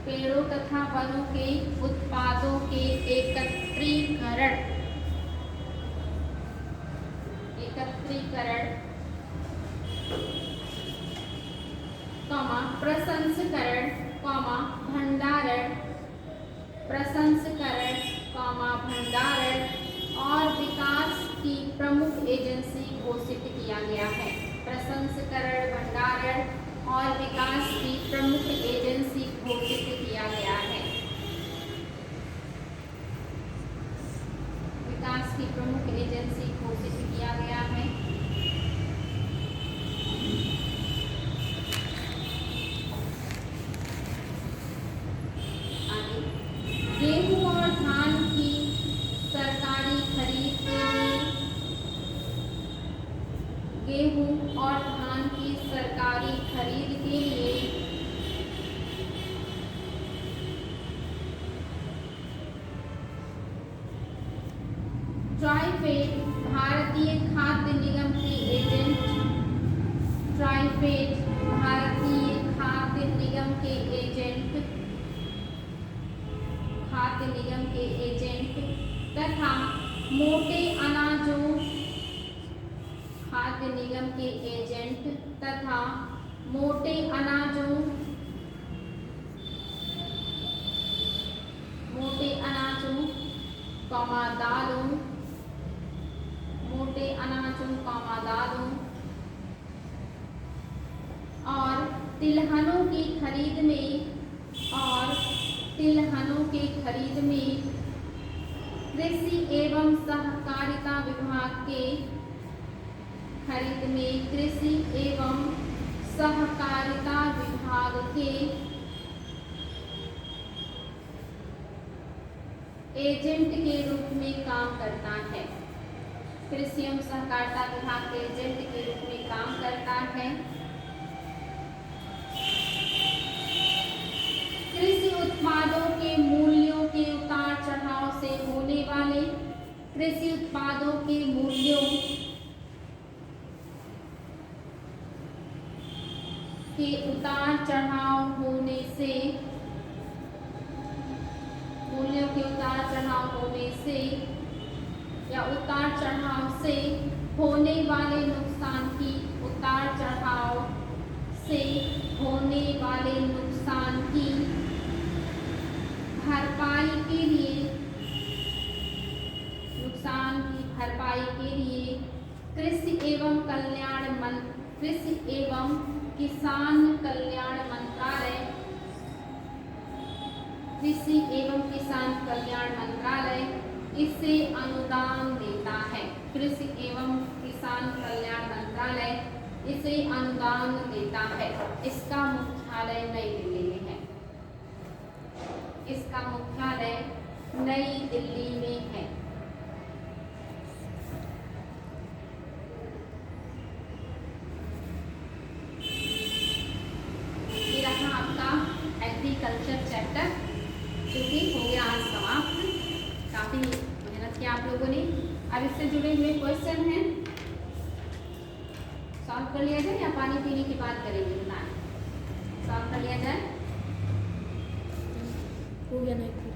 पेड़ों तथा वनों के उत्पादों के एकत्रीकरण प्रसंस्करण, भंडारण, भंडारण और विकास की प्रमुख एजेंसी घोषित किया गया है। प्रसंस्करण, भंडारण और विकास की प्रमुख एजेंसी घोषित किया गया है। विकास की प्रमुख एजेंसी घोषित किया गया है। गेहूं और धान की सरकारी खरीद के लिए, गेहूं और धान की सरकारी खरीद के लिए ट्राइफेड भारतीय खाद्य निगम के एजेंट, ट्राइफेड भारतीय खाद्य निगम के एजेंट, खाद्य निगम के एजेंट तथा मोटे अनाजों, खाद्य निगम के एजेंट तथा मोटे अनाजों, दालों, मोटे अनाजों, दालों और तिलहनों की खरीद में कृषि एवं सहकारिता विभाग के कृषि एवं सहकारिता विभाग के एजेंट के रूप में काम करता है। कृषि एवं सहकारिता विभाग के एजेंट के रूप में काम करता है। कृषि उत्पादों के मूल्यों के उतार चढ़ाव से होने वाले, कृषि उत्पादों के मूल्यों के उतार चढ़ाव होने से, मूल्यों के उतार चढ़ाव होने से या उतार चढ़ाव से होने वाले नुकसान की, उतार चढ़ाव से होने वाले नुकसान की भरपाई के लिए, नुकसान की भरपाई के लिए कृषि एवं किसान कल्याण मंत्रालय, कृषि एवं किसान कल्याण मंत्रालय इसे अनुदान देता है। कृषि एवं किसान कल्याण मंत्रालय इसे अनुदान देता है। इसका मुख्यालय नई दिल्ली में है। इसका मुख्यालय नई दिल्ली में है। लोगों ने। अब इससे जुड़े हुए क्वेश्चन हैं, सॉल्व कर लिया जाए या पानी पीने की बात करेंगे? बताएं, सॉल्व कर लिया जाए। हो गया नहीं पूरा।